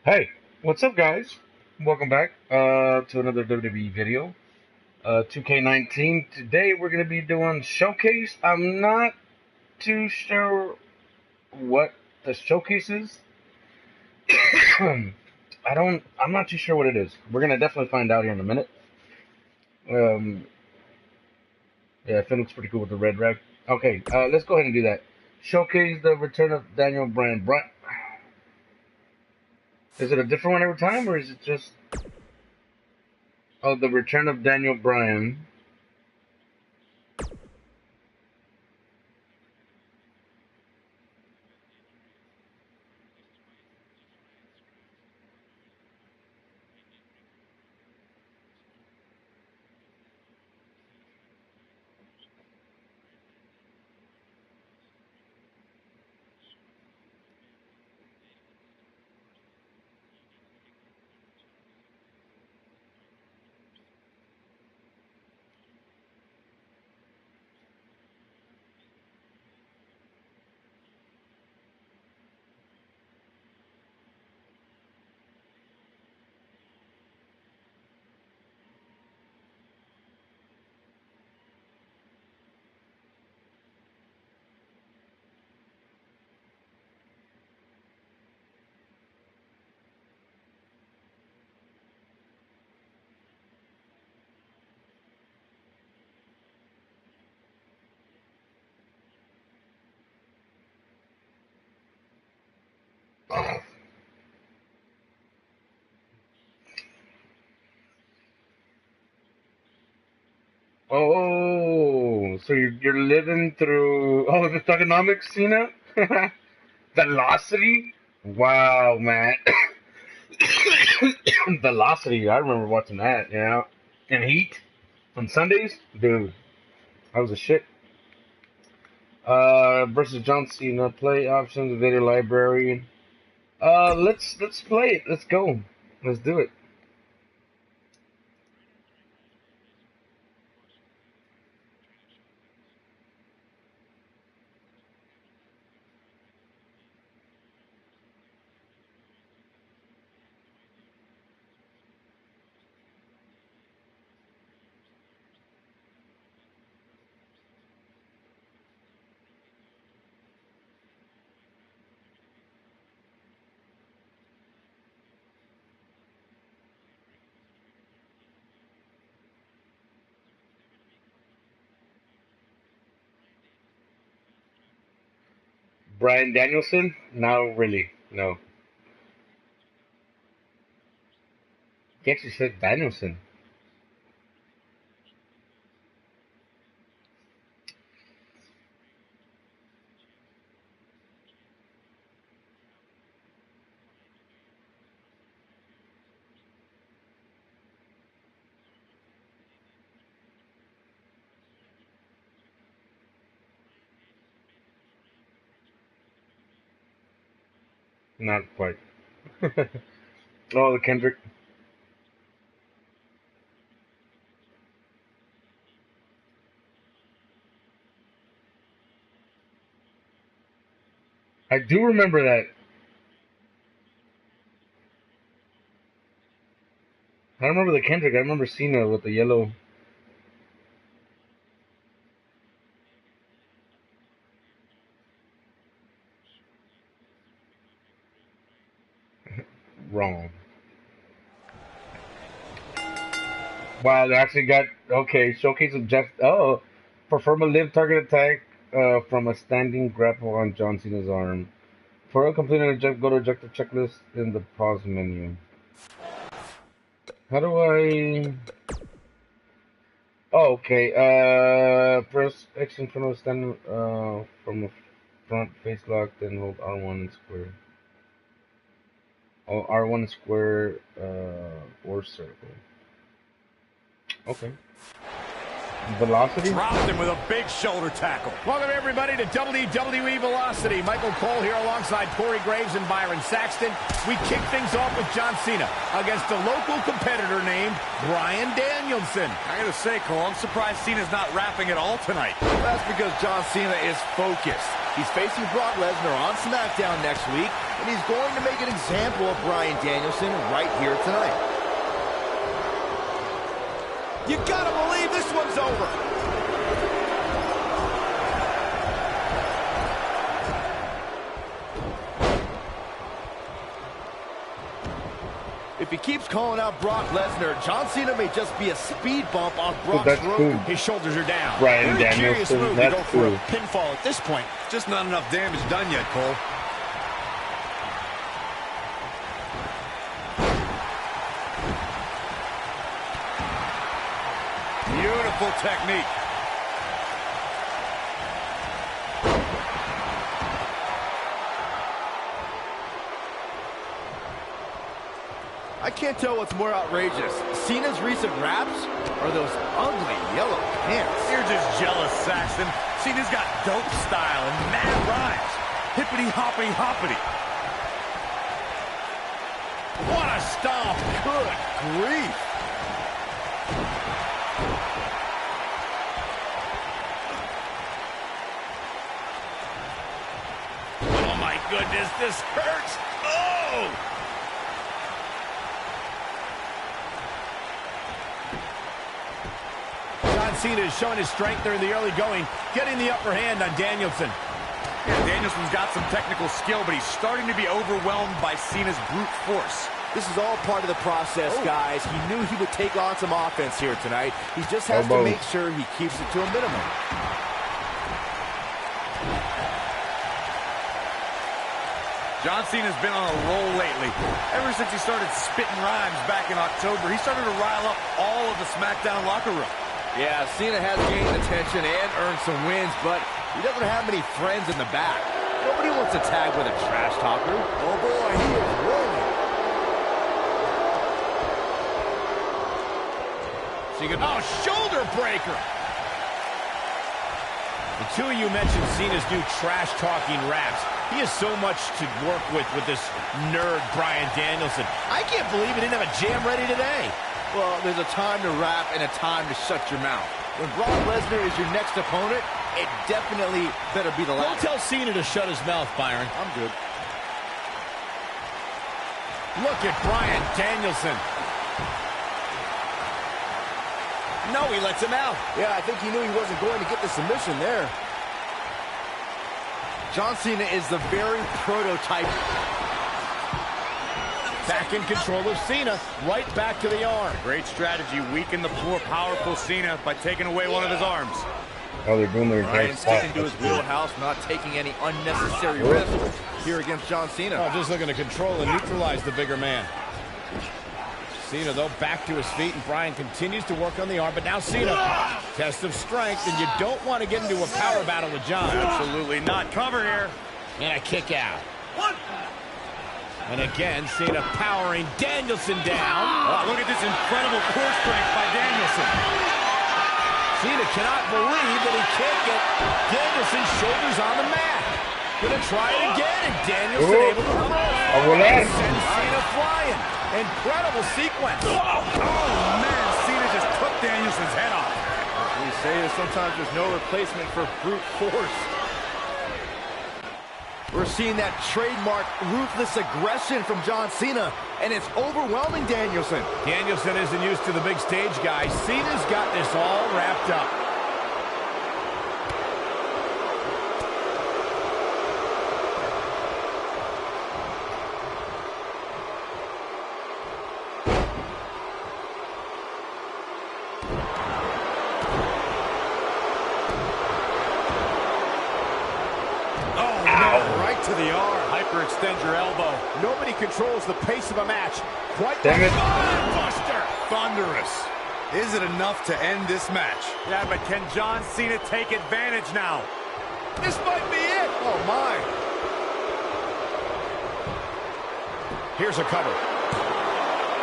Hey, what's up, guys? Welcome back to another WWE video. 2K19. Today we're gonna be doing showcase. I'm not too sure what the showcase is. I'm not too sure what it is. We're gonna definitely find out here in a minute. Um, yeah, it looks pretty cool with the red rag. Okay, let's go ahead and do that. Showcase the return of Daniel Bryan. Is it a different one every time, or is it just the return of Daniel Bryan? Oh, so you're living through the tokenomics, Cena? Velocity? Wow, man. Velocity, I remember watching that, And Heat on Sundays? Dude, that was a shit. Versus John Cena, play options, video library. Let's play it. Let's go. Let's do it. Brian Danielson? No, really. No. He actually said Danielson. Not quite. Oh, the Kendrick. I do remember that. I remember the Kendrick. I remember Cena with the yellow. Wrong. Wow, they actually got okay. Showcase of Jeff. Oh, perform a live target attack from a standing grapple on John Cena's arm. For a complete objective, go to objective checklist in the pause menu. How do I? Oh, okay. Press X in front of stand from the front face lock, then hold R1 and square. Oh, R1 square or circle. Okay. Velocity? Dropped him with a big shoulder tackle. Welcome, everybody, to WWE Velocity. Michael Cole here alongside Corey Graves and Byron Saxton. We kick things off with John Cena against a local competitor named Bryan Danielson. I gotta say, Cole, I'm surprised Cena's not rapping at all tonight. That's because John Cena is focused. He's facing Brock Lesnar on SmackDown next week, and he's going to make an example of Bryan Danielson right here tonight. You gotta believe this one's over. If he keeps calling out Brock Lesnar, John Cena may just be a speed bump on Brock's road. Cool. His shoulders are down. Bryan Very curious Danielson, move to go that's for a cool. pinfall at this point. Just not enough damage done yet, Cole. Beautiful technique. I can't tell what's more outrageous, Cena's recent raps or those ugly yellow pants. You're just jealous, Saxton. Cena's got dope style and mad rhymes. Hippity hoppity hoppity. What a stomp. Good grief. Oh, my goodness, this hurts. Oh! John Cena is showing his strength there in the early going, getting the upper hand on Danielson. Yeah, Danielson's got some technical skill, but he's starting to be overwhelmed by Cena's brute force. This is all part of the process, guys. He knew he would take on some offense here tonight. He just has to make sure he keeps it to a minimum. John Cena's been on a roll lately. Ever since he started spitting rhymes back in October, he started to rile up all of the SmackDown locker room. Yeah, Cena has gained attention and earned some wins, but he doesn't have many friends in the back. Nobody wants to tag with a trash talker. Oh boy, he is rolling. Oh, shoulder breaker. The two of you mentioned Cena's new trash-talking raps. He has so much to work with this nerd Bryan Danielson. I can't believe he didn't have a jam ready today. Well, there's a time to rap and a time to shut your mouth. When Brock Lesnar is your next opponent, it definitely better be the last. Don't tell Cena to shut his mouth, Byron. I'm good. Look at Bryan Danielson. No, he lets him out. Yeah, I think he knew he wasn't going to get the submission there. John Cena is the very prototype. Back in control of Cena, right back to the arm. Great strategy, weaken the more powerful Cena by taking away one of his arms. Oh, they're doing their Bryan sticking to his wheelhouse, not taking any unnecessary risks here against John Cena. Oh, just looking to control and neutralize the bigger man. Cena, though, back to his feet, and Bryan continues to work on the arm, but now Cena, test of strength, and you don't want to get into a power battle with John. Absolutely not. Cover here. And a kick out. And again, Cena powering Danielson down. Oh, look at this incredible core strength by Danielson. Cena cannot believe that he can't get Danielson's shoulders on the mat. Gonna try it again, and Danielson able to reverse. Send Cena flying. Incredible sequence. Oh, man, Cena just took Danielson's head off. We say that sometimes there's no replacement for brute force. We're seeing that trademark ruthless aggression from John Cena, and it's overwhelming Danielson. Danielson isn't used to the big stage, guys. Cena's got this all wrapped up. To the arm. Hyperextend your elbow. Nobody controls the pace of a match quite Damn like it. Buster. Thunderous. Is it enough to end this match? Yeah, but can John Cena take advantage now? This might be it. Oh, my. Here's a cover.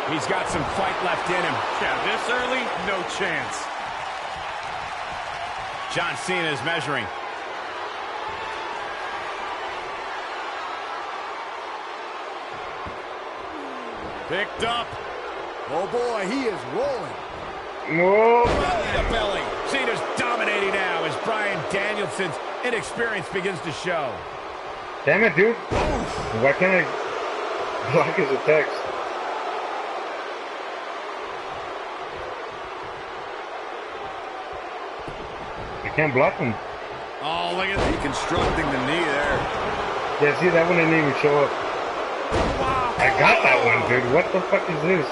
He's got some fight left in him. Yeah, this early, no chance. John Cena is measuring. Picked up. Oh boy, he is rolling. Whoa. Belly to belly. Cena's dominating now as Bryan Danielson's inexperience begins to show. Damn it, dude. Why can't I block his attacks? I can't block him. Oh, look at Deconstructing the knee there. Yeah, see, that one didn't even show up. wow. I got that one, dude. What the fuck is this?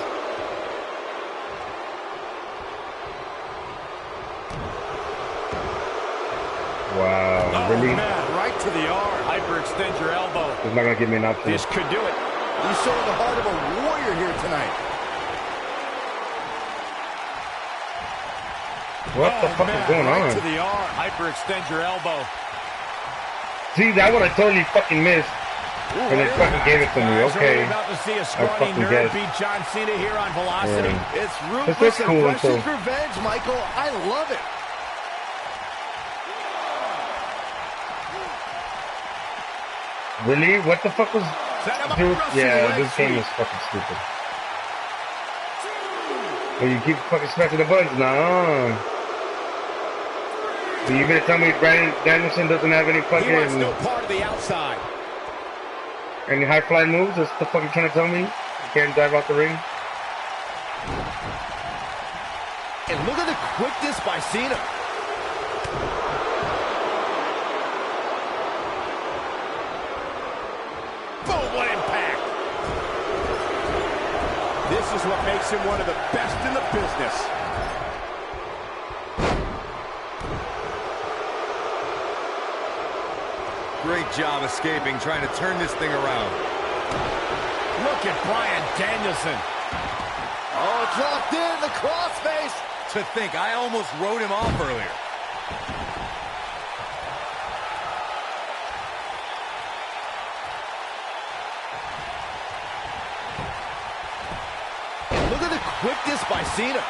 Wow, Oh, really? man, right to the arm. Hyperextend your elbow. He's not gonna give me an option. This could do it. He's showing the heart of a warrior here tonight. What the fuck is going right on? to the arm. Hyperextend your elbow. See, that one I totally fucking missed. And they fucking gave it to me. Guys, Okay. are we about to see a scrawny fucking nerd guessed. beat John Cena here on Velocity? Yeah. It's This ruthless looks cool aggression until- revenge, Michael. I love it. Really? What the fuck was... Set him up, Dude, Russian yeah, leg this game sweep. is fucking stupid. Well, you keep fucking smashing the buttons now. So you gonna tell me Bryan Danielson doesn't have any He wants fucking... no part of the outside. Any high fly moves? That's the fuck you trying to tell me? You can't dive out the ring? And look at the quickness by Cena. Boom, what impact. This is what makes him one of the best in the business. Great job escaping, trying to turn this thing around. Look at Bryan Danielson. Oh, dropped in the crossface. To think, I almost wrote him off earlier. And look at the quickness by Cena.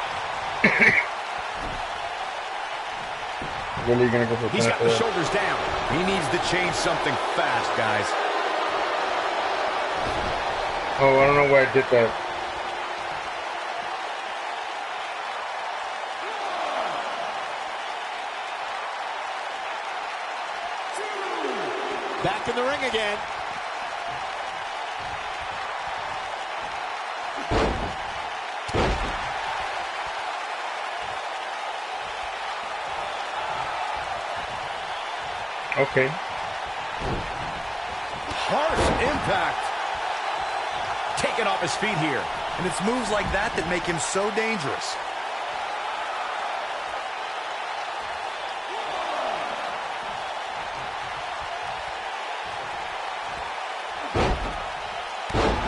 Really gonna go for He's got the shoulders down. He needs to change something fast, guys. Oh, I don't know why I did that. Back in the ring again. Okay. Harsh impact. Taken off his feet here. And it's moves like that that make him so dangerous.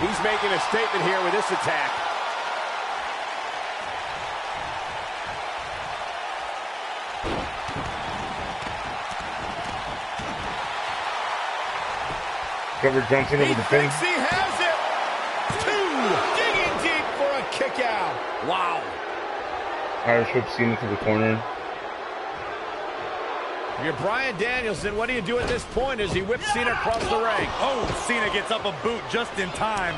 He's making a statement here with this attack. Covered John Cena He with the pin. thinks he has it. Two. Digging deep for a kick out. Wow. Irish whip Cena to the corner. If you're Bryan Danielson, what do you do at this point as he whips Cena across the ring? Oh, Cena gets up a boot just in time.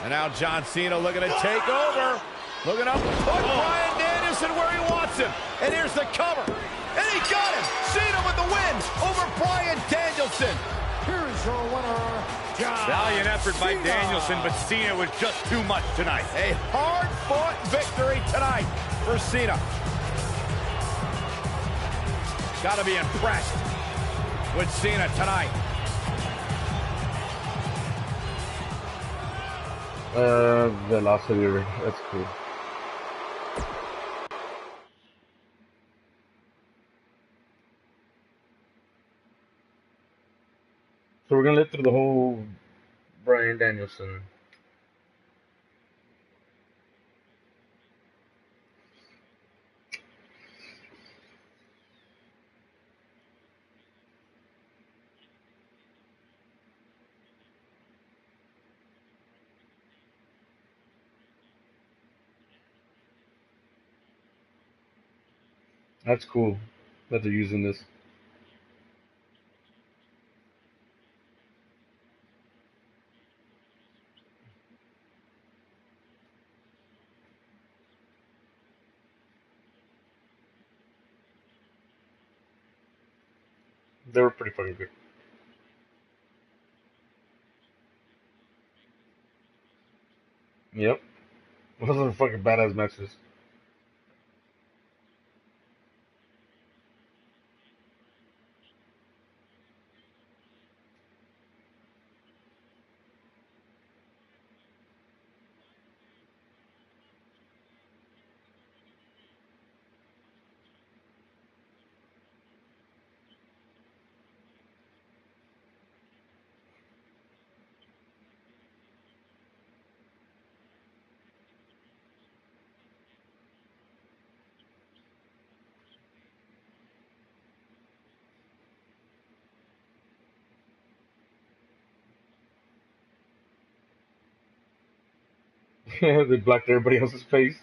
And now John Cena looking to take over. Looking up, put Bryan Danielson where he wants him. And here's the cover. And he got him. Cena with the win over Bryan Danielson. Here is your winner, John Valiant effort by Cena. Danielson, but Cena was just too much tonight. A hard-fought victory tonight for Cena. Got to be impressed with Cena tonight. Velocity ring. That's cool. So we're gonna live through the whole Bryan Danielson. That's cool. that they're using this. They were pretty fucking good. Yep. Those are fucking badass matches. They blocked everybody else's face.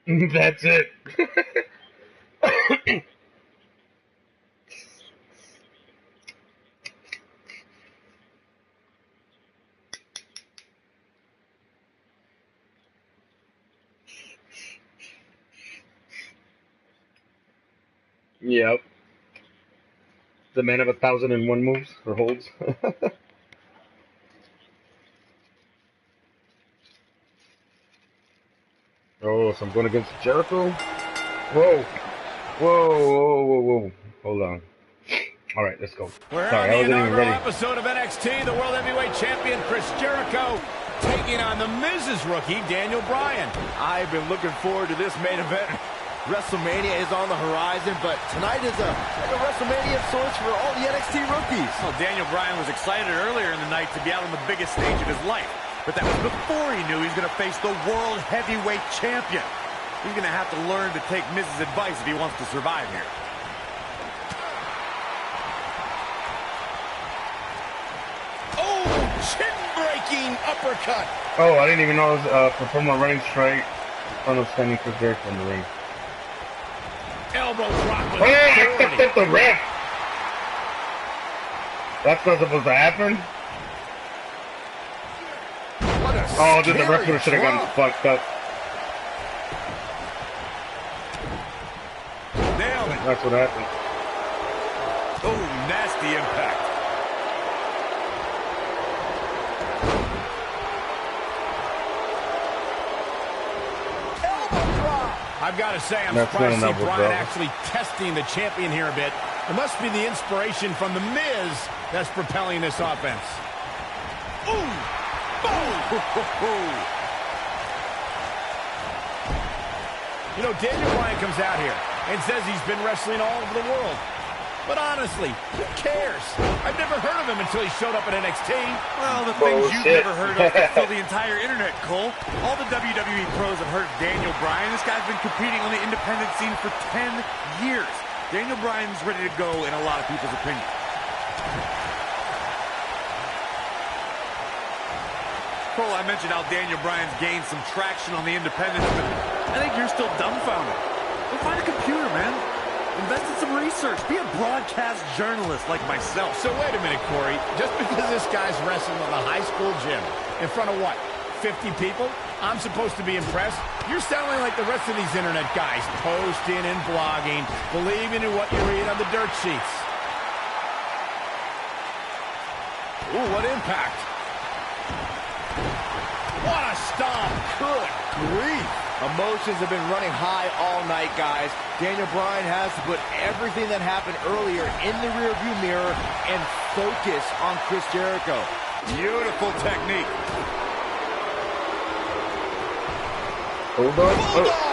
That's it. Yep. The man of 1,001 moves or holds. Oh, so I'm going against Jericho. Whoa, whoa. Hold on. All right, let's go. We're Sorry, I on the wasn't even inaugural ready. episode of NXT. The World Heavyweight Champion Chris Jericho taking on the Miz's rookie Daniel Bryan. I've been looking forward to this main event. WrestleMania is on the horizon, but tonight is a WrestleMania of sorts for all the NXT rookies. Well, Daniel Bryan was excited earlier in the night to be out on the biggest stage of his life. But that was before he knew he was going to face the World Heavyweight Champion. He's going to have to learn to take Miz's advice if he wants to survive here. Oh, chin-breaking uppercut. Oh, I didn't even know it was perform a running strike in front of standing Chris Jericho in the ring. Elbow drop with Oh, I authority. fucked up the ref. That's not supposed to happen. What a Oh, dude, the scary ref should have gotten drop. fucked up. Nailed it. That's what happened. Oh, nasty impact. Elbow drop. I've got to say, I'm That's surprised to not see an elbow Bryan drop. actually testing the champion here a bit. It must be the inspiration from The Miz that's propelling this offense. Ooh! Boom! You know, Daniel Bryan comes out here and says he's been wrestling all over the world. But honestly, who cares? I've never heard of him until he showed up at NXT. Well, the things you've Bullshit. never heard of that fill the entire internet, Cole. All the WWE pros have heard of Daniel Bryan. This guy's been competing on the independent scene for 10 years. Daniel Bryan's ready to go in a lot of people's opinion. Cole, I mentioned how Daniel Bryan's gained some traction on the independents, but I think you're still dumbfounded. Go find a computer, man. Invest in some research. Be a broadcast journalist like myself. So wait a minute, Corey. Just because this guy's wrestling in a high school gym in front of what, 50 people, I'm supposed to be impressed? You're sounding like the rest of these internet guys, posting and blogging, believing in what you read on the dirt sheets. Ooh, what impact. What a stomp. Good grief. Emotions have been running high all night, guys. Daniel Bryan has to put everything that happened earlier in the rearview mirror and focus on Chris Jericho. Beautiful technique. Hold on. Oh.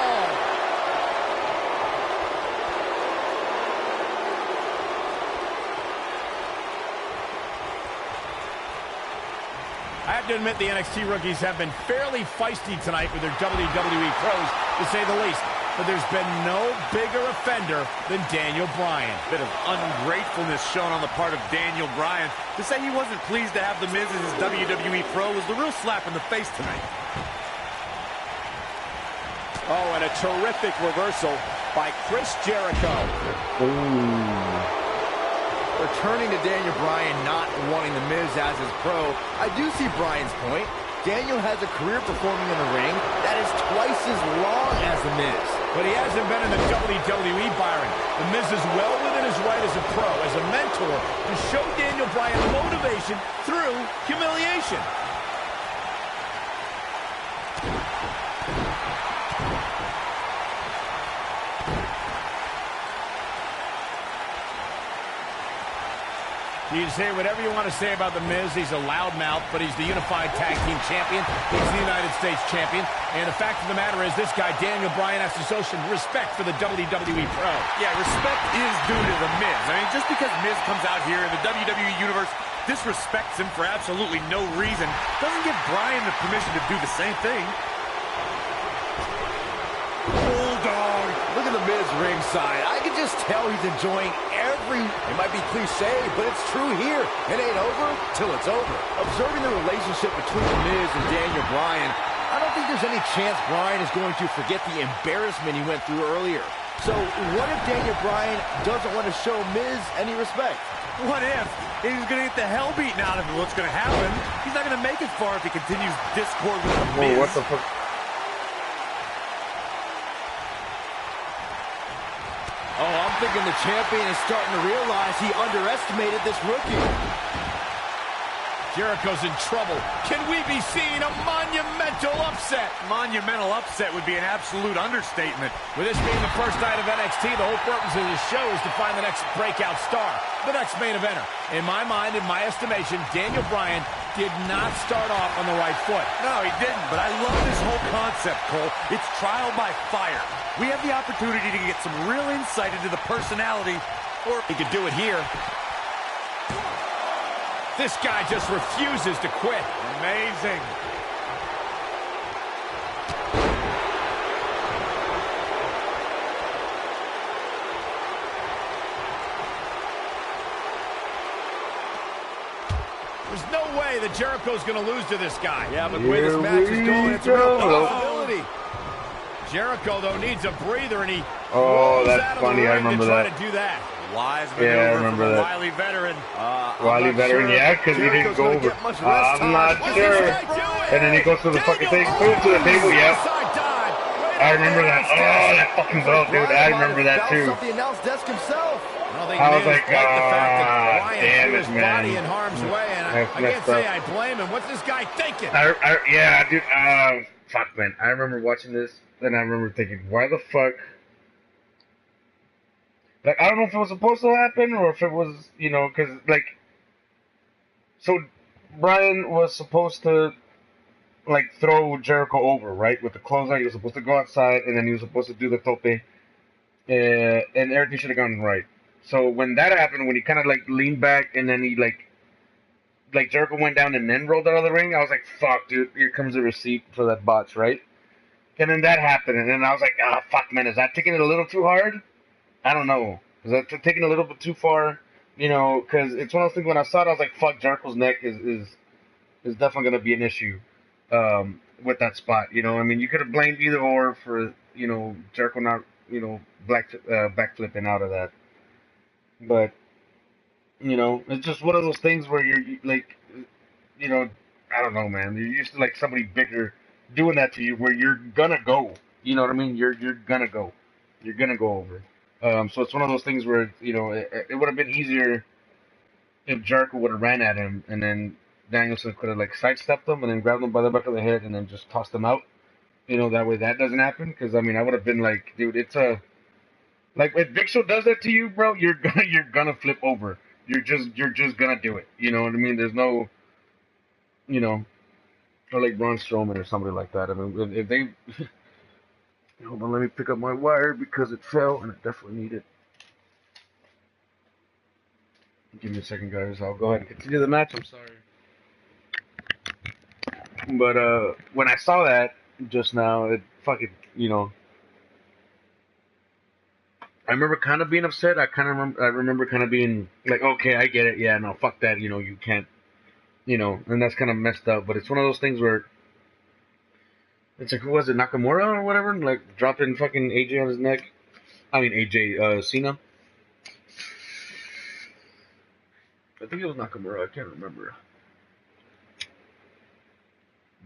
I have to admit the NXT rookies have been fairly feisty tonight with their WWE pros, to say the least. But there's been no bigger offender than Daniel Bryan. Bit of ungratefulness shown on the part of Daniel Bryan. To say he wasn't pleased to have The Miz as his WWE pro was the real slap in the face tonight. Oh, and a terrific reversal by Chris Jericho. Ooh. Returning to Daniel Bryan not wanting The Miz as his pro, I do see Bryan's point. Daniel has a career performing in the ring that is twice as long as The Miz. But he hasn't been in the WWE, Byron. The Miz is well within his right as a pro, as a mentor, to show Daniel Bryan motivation through humiliation. You can say whatever you want to say about The Miz. He's a loudmouth, but he's the unified tag team champion. He's the United States champion. And the fact of the matter is, this guy, Daniel Bryan, has to show some respect for the WWE Pro. Yeah, respect is due to The Miz. I mean, just because Miz comes out here in the WWE Universe, disrespects him for absolutely no reason, doesn't give Bryan the permission to do the same thing. Bulldog. Look at The Miz ringside. I can just tell he's enjoying it might be cliche, but it's true here. It ain't over till it's over. Observing the relationship between The Miz and Daniel Bryan, I don't think there's any chance Bryan is going to forget the embarrassment he went through earlier. So what if Daniel Bryan doesn't want to show Miz any respect? What if he's going to get the hell beaten out of him? What's going to happen? He's not going to make it far if he continues discord with The Miz. Whoa, what the fuck? Oh, I'm thinking the champion is starting to realize he underestimated this rookie. Jericho's in trouble. Can we be seeing a monumental upset? Monumental upset would be an absolute understatement. With this being the first night of NXT, the whole purpose of this show is to find the next breakout star, the next main eventer. In my mind, in my estimation, Daniel Bryan did not start off on the right foot. No, he didn't, but I love this whole concept, Cole. It's trial by fire. We have the opportunity to get some real insight into the personality, or he could do it here. This guy just refuses to quit. Amazing. There's no way that Jericho's going to lose to this guy. Yeah, but the way this match is going, it's a real possibility. Jericho, though, needs a breather, and he oh, that's funny. I remember that. To do that. Wise maneuver I remember from a that. wily veteran. Wily veteran, sure. yeah, because he didn't go over. I'm not sure. And then he goes to the fucking thing, boom, to the table, yep. I remember that. Oh, that fucking belt, dude. I remember that too. The announce desk himself. I was like, damn it, man. In harm's way, and I can't say I blame him. What's this guy thinking? Yeah, dude. Fuck, man. I remember watching this, and I remember thinking, why the fuck? Like, I don't know if it was supposed to happen or if it was, you know, because, like, so Bryan was supposed to, like, throw Jericho over, right? With the clothesline, he was supposed to go outside, and then he was supposed to do the tope, and everything should have gone right. So when that happened, when he kind of, like, leaned back, and then he, like Jericho went down and then rolled out of the ring, I was like, fuck, dude, here comes the receipt for that botch, right? And then that happened, and then I was like, fuck, man, is that taking it a little too hard? I don't know. Is that taking a little bit too far? You know, because it's one of those things when I saw it, I was like, fuck, Jericho's neck is definitely going to be an issue with that spot. You know, I mean, you could have blamed either or for, you know, Jericho not, you know, backflipping out of that. But, you know, it's just one of those things where you're, like, you know, I don't know, man. You're used to, like, somebody bigger doing that to you where you're going to go. You know what I mean? You're going to go. You're going to go over. So it's one of those things where, you know, it would have been easier if Jericho would have ran at him, and then Danielson could have like sidestepped him and then grabbed him by the back of the head and then just tossed him out. That way that doesn't happen. Because I mean, I would have been like, dude, it's a like if Big Show does that to you, bro, you're gonna flip over. You're just gonna do it. You know what I mean? There's no, you know, or like Braun Strowman or somebody like that. I mean, if they hold on, let me pick up my wire because it fell and it definitely need it. Give me a second, guys. I'll go ahead and continue the match. I'm sorry. But when I saw that just now, it fucking, I remember kind of being upset. I remember kind of being like, okay, I get it. Yeah, no, fuck that. You can't, and that's kind of messed up. But it's one of those things where it's like, who was it, Nakamura or whatever? Like dropping fucking AJ on his neck. I mean AJ Cena. I think it was Nakamura. I can't remember.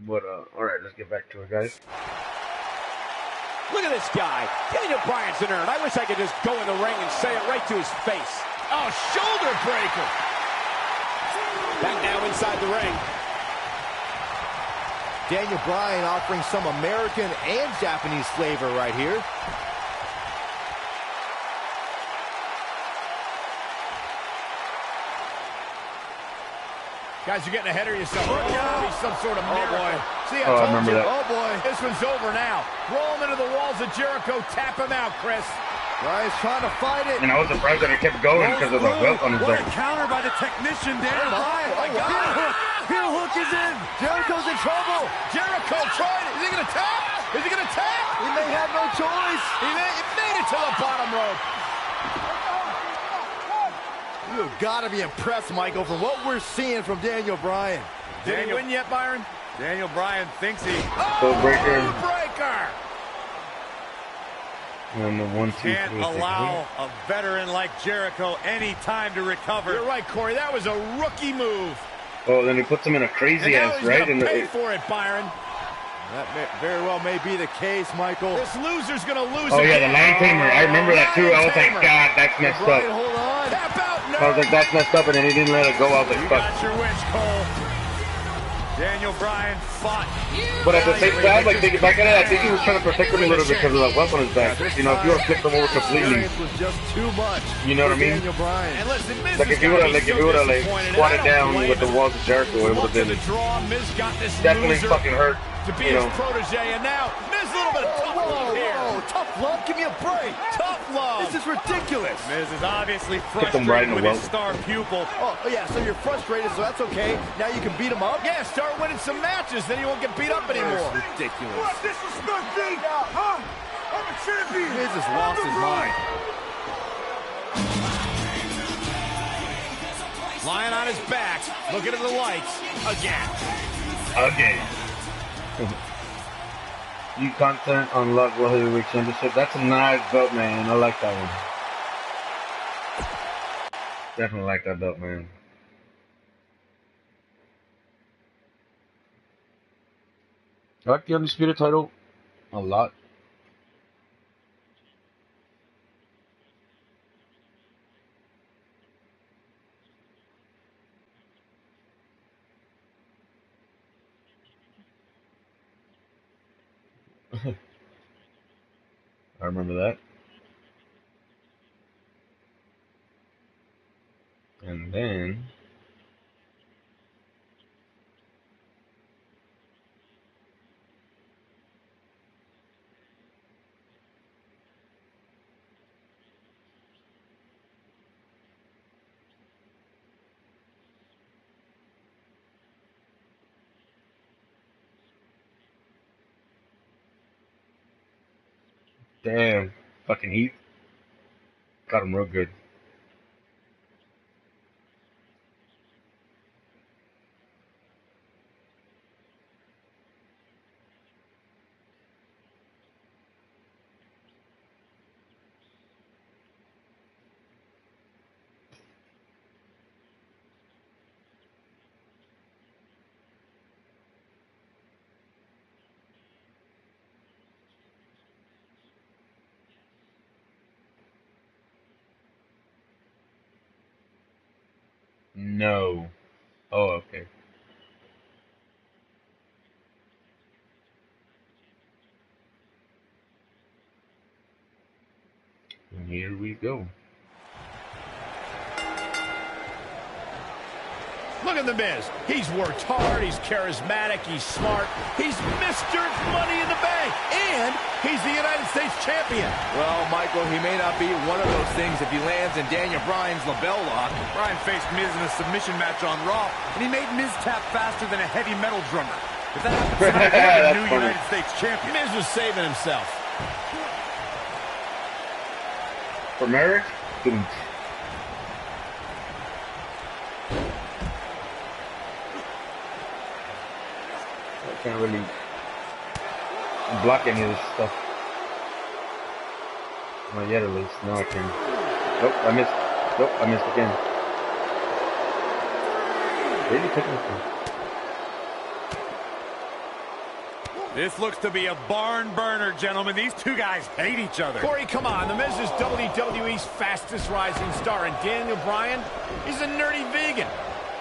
But all right, let's get back to it, guys. Look at this guy. Daniel Bryan's a nerd. I wish I could just go in the ring and say it right to his face. Oh, shoulder breaker. Back now inside the ring. Daniel Bryan offering some American and Japanese flavor right here. Guys, you're getting ahead of yourself. Look out. Be some sort of miracle. Oh, boy. See, I told you. that. Oh, boy. This one's over now. Roll him into the walls of Jericho. Tap him out, Chris. Bryan's trying to fight it. And I was surprised that it kept going because of the belt on his What back. a counter by the technician there. Oh, my God. Heel hook is in. Jericho's in trouble. Jericho tried it. Is he going to tap? Is he going to tap? He may have no choice. He made it to the bottom rope. You've got to be impressed, Michael, from what we're seeing from Daniel Bryan. Did he win yet, Byron? Daniel Bryan thinks he... Code breaker. Breaker. And the 1, 2, 3. Can't allow a veteran like Jericho any time to recover. You're right, Corey. That was a rookie move. Oh, then he puts him in a crazy ass, right? And pay for it, Byron. That very well may be the case, Michael. This loser's going to lose Oh, yeah, again. the Lion Tamer. I remember that, too. I was like, God, that's messed up. Bryan, hold on. Tap out, nerd. I was like, that's messed up, and then he didn't let it go. I was like, You fuck. got your wish, Cole. Daniel Bryan fought. But at the same time, like, thinking back at it, I think he was trying to protect him a little bit because of the weapon on his back. If you would have flipped him over completely, Experience was just too much. you know what I mean? Daniel Bryan. And listen, Miz Like, if he would have, squatted down with the walls of Jericho, it would have been definitely fucking hurt. To be his protege, and now Miz a little bit of tough love here. Whoa, tough love? Give me a break. Tough love. This is ridiculous. Miz is obviously Kicked him right frustrated in the with his welt. star pupil. Oh, yeah, so you're frustrated, so that's okay. Now you can beat him up? Yeah, start winning some matches, then you won't get beat up anymore. Ridiculous. Disrespect me, huh? I'm a champion. Miz has lost his mind. Lying on his back, looking at the lights again. Again. New content unlocked World Heavyweight Championship. That's a nice belt, man. I like that one. Definitely like that belt, man. I like the Undisputed title a lot. I remember that. And then damn, fucking Heath got him real good. No. Oh, okay. And here we go. Look at The Miz. He's worked hard, he's charismatic, he's smart, he's Mr. Money in the Bank, and he's the United States champion. Well, Michael, he may not be one of those things if he lands in Daniel Bryan's label lock. Bryan faced Miz in a submission match on Raw, and he made Miz tap faster than a heavy metal drummer. If that happens tonight, we're the new funny. United States champion. Miz was saving himself. For marriage? I can't really block any of this stuff. Not yet, at least. Now I can. Nope, I missed. Nope, I missed again. Really technical. This looks to be a barn burner, gentlemen. These two guys hate each other. Corey, come on. The Miz is WWE's fastest rising star, and Daniel Bryan, he's a nerdy vegan.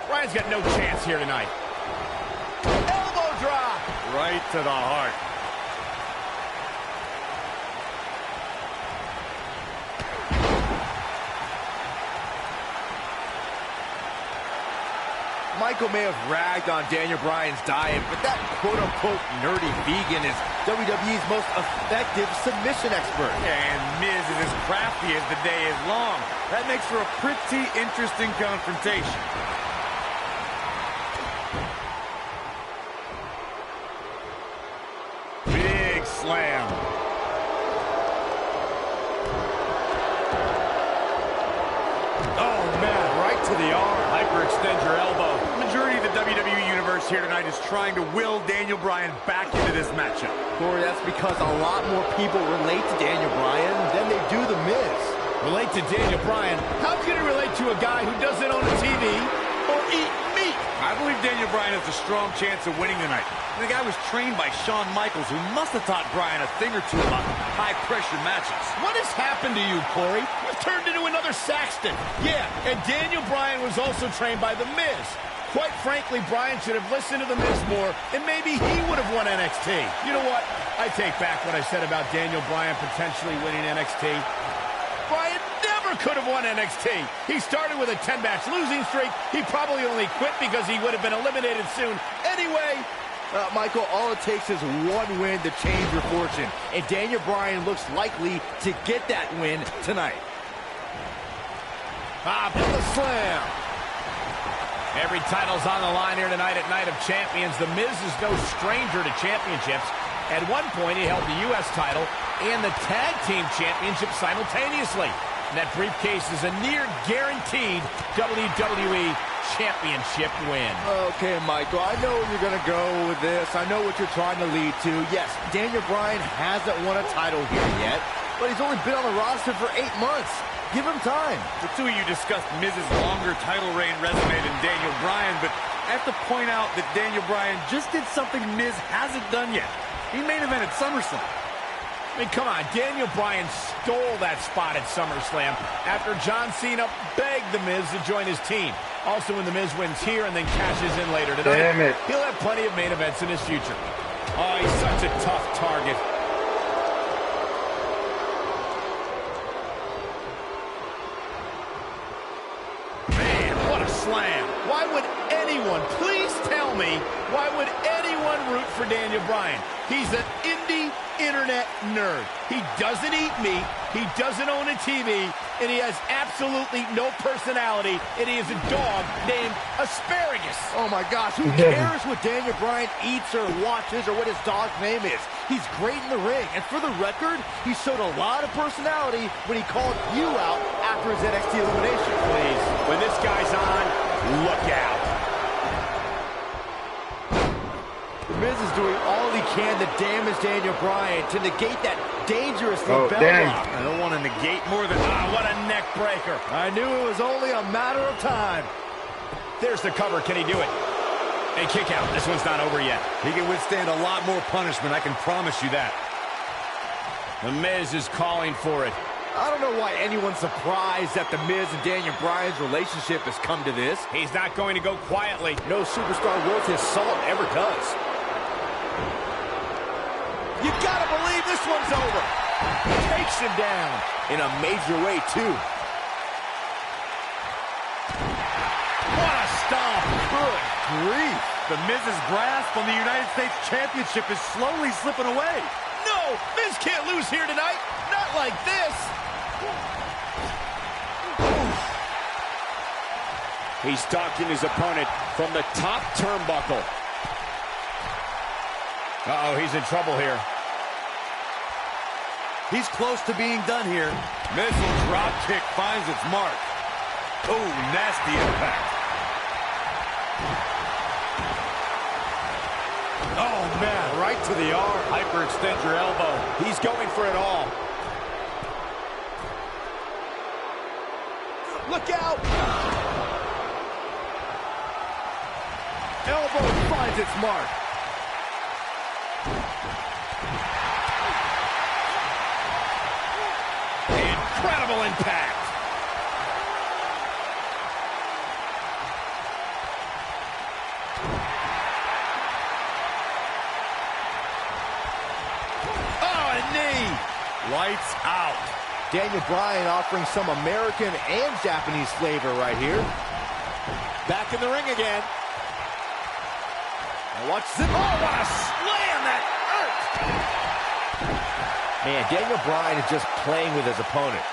Bryan's got no chance here tonight. Elbow drop. Right to the heart. Michael may have ragged on Daniel Bryan's diet, but that quote-unquote nerdy vegan is WWE's most effective submission expert. And Miz is as crafty as the day is long. That makes for a pretty interesting confrontation. Big slam. Oh, man, right to the arm. Hyperextend your elbow. The majority of the WWE Universe here tonight is trying to will Daniel Bryan back into this matchup. Corey, that's because a lot more people relate to Daniel Bryan than they do The Miz. Relate to Daniel Bryan? How can he relate to a guy who doesn't own a TV or eat meat? I believe Daniel Bryan has a strong chance of winning tonight. The guy was trained by Shawn Michaels, who must have taught Bryan a thing or two about high-pressure matches. What has happened to you, Corey? You've turned into another Saxton. Yeah, and Daniel Bryan was also trained by The Miz. Quite frankly, Bryan should have listened to The Miz more, and maybe he would have won NXT. You know what? I take back what I said about Daniel Bryan potentially winning NXT. Bryan never could have won NXT. He started with a 10-match losing streak. He probably only quit because he would have been eliminated soon. Anyway, Michael, all it takes is one win to change your fortune, and Daniel Bryan looks likely to get that win tonight. the slam. Every title's on the line here tonight at Night of Champions. The Miz is no stranger to championships. At one point, he held the U.S. title and the Tag Team Championship simultaneously. And that briefcase is a near-guaranteed WWE Championship win. Okay, Michael, I know where you're going to go with this. I know what you're trying to lead to. Yes, Daniel Bryan hasn't won a title here yet, but he's only been on the roster for 8 months. Give him time. The two of you discussed Miz's longer title reign resume than Daniel Bryan, but I have to point out that Daniel Bryan just did something Miz hasn't done yet. He main evented SummerSlam. I mean, come on, Daniel Bryan stole that spot at SummerSlam after John Cena begged The Miz to join his team. Also, when The Miz wins here and then cashes in later tonight, Damn it. he'll have plenty of main events in his future. Oh, he's such a tough target. Man, what a slam. Why would anyone, please tell me, why would anyone root for Daniel Bryan? He's an indie internet nerd. He doesn't eat meat, he doesn't own a TV, and he has absolutely no personality, and he is a dog named Asparagus. Oh my gosh, who cares what Daniel Bryan eats or watches or what his dog's name is? He's great in the ring, and for the record, he showed a lot of personality when he called you out after his NXT elimination. Please, when this guy's on, look out. The Miz is doing all he can to damage Daniel Bryan, to negate that dangerous Oh, lapel damn. lock. I don't want to negate more than... What a neck breaker. I knew it was only a matter of time. There's the cover. Can he do it? A kick out. This one's not over yet. He can withstand a lot more punishment, I can promise you that. The Miz is calling for it. I don't know why anyone's surprised that The Miz and Daniel Bryan's relationship has come to this. He's not going to go quietly. No superstar worth his salt ever does. You gotta believe this one's over. Takes him down in a major way, too. What a stomp. Good grief. The Miz's grasp on the United States Championship is slowly slipping away. No, Miz can't lose here tonight. Not like this. He's stalking his opponent from the top turnbuckle. Uh-oh, he's in trouble here. He's close to being done here. Missile drop kick finds its mark. Oh, nasty impact. Oh, man, right to the arm. Hyperextend your elbow. He's going for it all. Look out! Elbow finds its mark. Incredible impact. Oh, a knee. Lights out. Daniel Bryan offering some American and Japanese flavor right here. Back in the ring again. Now watch this. Oh, what a slam that hurt. Man, Daniel Bryan is just playing with his opponent.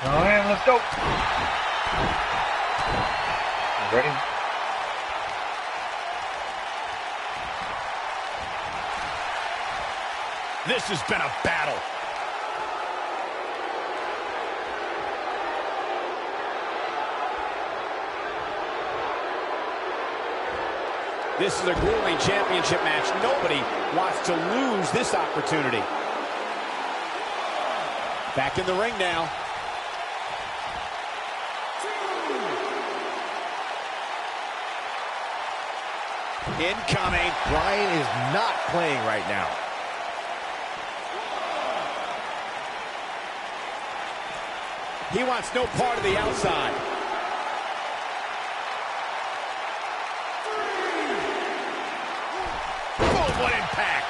All right, let's go. Ready? This has been a battle. This is a grueling championship match. Nobody wants to lose this opportunity. Back in the ring now. Incoming. Bryan is not playing right now. He wants no part of the outside. Oh, what impact.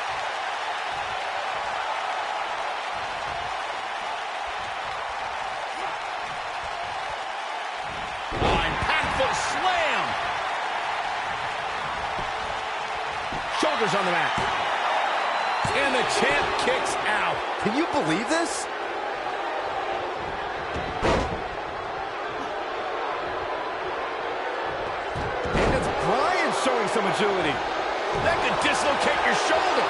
Oh, impactful slam. Shoulders on the mat. And the champ kicks out. Can you believe this? And it's Bryan showing some agility. That could dislocate your shoulder.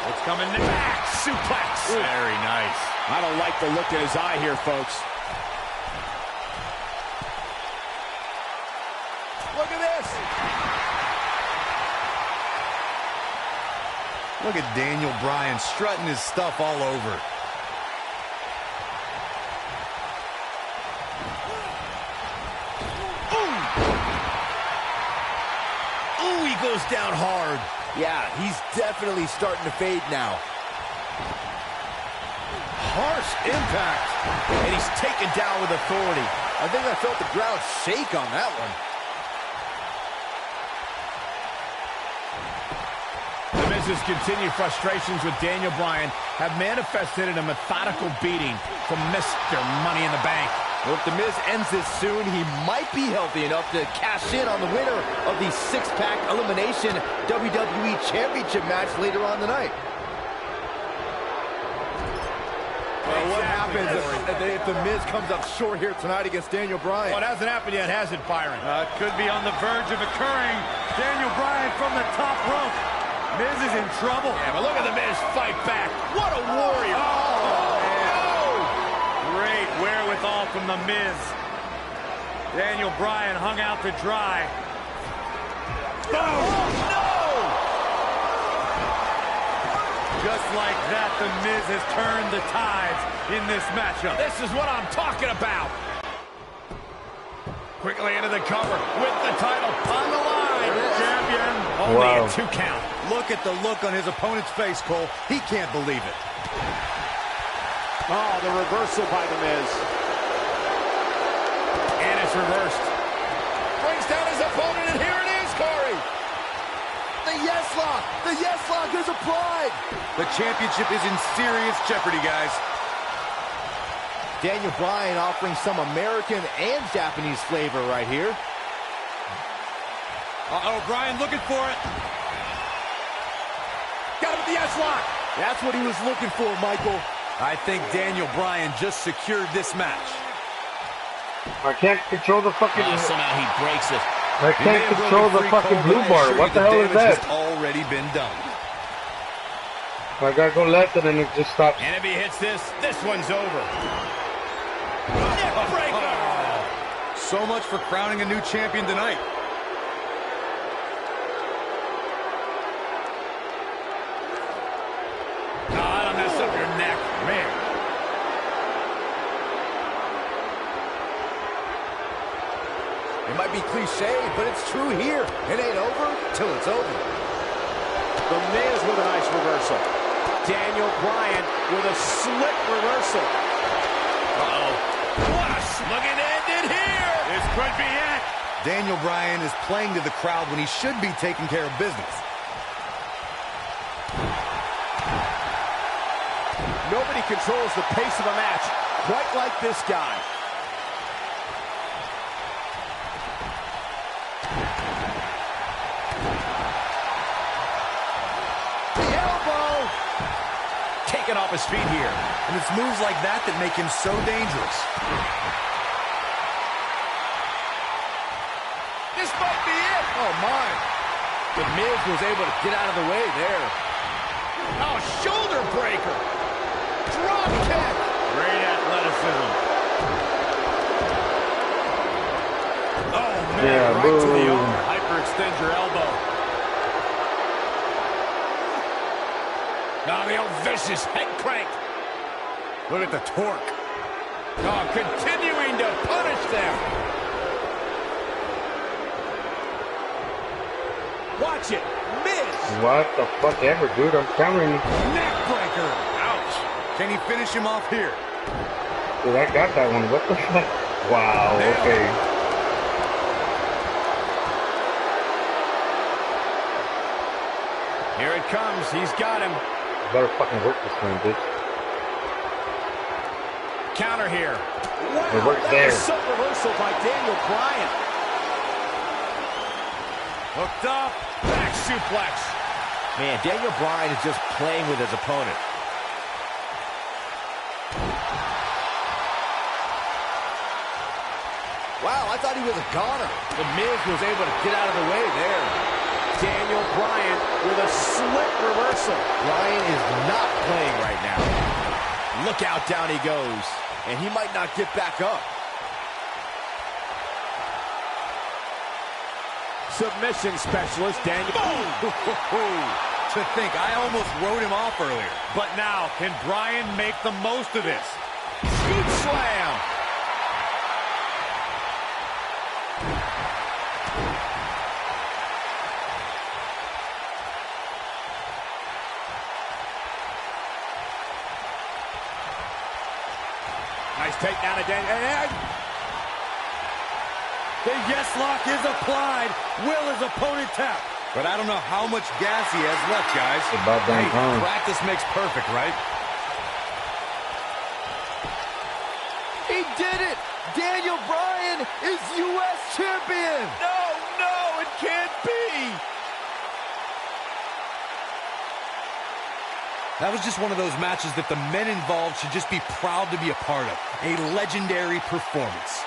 It's coming in. Back suplex. Very nice. I don't like the look in his eye here, folks. Look at this. Look at Daniel Bryan strutting his stuff all over. Ooh, he goes down hard. Yeah, he's definitely starting to fade now. Harsh impact. And he's taken down with authority. I think I felt the ground shake on that one. The Miz's continued frustrations with Daniel Bryan have manifested in a methodical beating from Mr. Money in the Bank. Well, if The Miz ends this soon, he might be healthy enough to cash in on the winner of the six-pack elimination WWE Championship match later on tonight. Well, what happens if The Miz comes up short here tonight against Daniel Bryan? Well, it hasn't happened yet, has it, Byron? It could be on the verge of occurring. Daniel Bryan from the top rope. Miz is in trouble. Yeah, but look at The Miz fight back. What a warrior. Great wherewithal from The Miz. Daniel Bryan hung out to dry. Oh, no! Just like that, The Miz has turned the tides in this matchup. This is what I'm talking about. Quickly into the cover with the title on the line. Champion. Only Wow. a 2 count. Look at the look on his opponent's face, Cole. He can't believe it. Oh, the reversal by The Miz. And it's reversed. Brings down his opponent, and here it is, Corey. The yes lock. The yes lock is applied. The championship is in serious jeopardy, guys. Daniel Bryan offering some American and Japanese flavor right here. Uh-oh, Bryan looking for it. Got him with the yes-lock. That's what he was looking for, Michael. I think Daniel Bryan just secured this match. I can't control the fucking... somehow he breaks it. I can't control the fucking blue bar. What the hell is that? Already been done. I gotta go left and then it just stops. And if he hits this one's over. Neck breaker. So much for crowning a new champion tonight. That'll mess up your neck, man. It might be cliche, but it's true here. It ain't over till it's over. The Miz with a nice reversal. Daniel Bryan with a slick reversal. Uh-oh. What a slugging ended here. This could be it. Daniel Bryan is playing to the crowd when he should be taking care of business. Nobody controls the pace of a match quite like this guy. The elbow. Taken off his feet here. And it's moves like that that make him so dangerous. This might be it. Oh, my. The Miz was able to get out of the way there. Oh, shoulder breaker. Drop kick. Great athleticism. Oh, man, Yeah, right to the boom. arm. Hyperextend your elbow. Now the old vicious head crank. Look at the torque. Oh, continuing to punish them. Watch it. Miz. What the fuck ever, dude? I'm countering. Neck breaker. Ouch. Can he finish him off here? Dude, I got that one. What the fuck? Wow, okay. Here it comes. He's got him. Better fucking work this time, bitch. Counter here. It Wow, worked that there. was some reversal by Daniel Bryan. Hooked up. Back suplex. Man, Daniel Bryan is just playing with his opponent. Wow, I thought he was a goner. The Miz was able to get out of the way there. Daniel Bryan with a slick reversal. Bryan is not playing right now. Look out, down he goes. And he might not get back up. Submission specialist, Daniel. To think, I almost wrote him off earlier. But now, can Bryan make the most of this? Scoop slam. Nice takedown of Daniel. The yes lock is applied. Will his opponent tap? But I don't know how much gas he has left, guys. About damn Hey, time. practice makes perfect, right? He did it! Daniel Bryan is U.S. champion! No, it can't be. That was just one of those matches that the men involved should just be proud to be a part of. A legendary performance.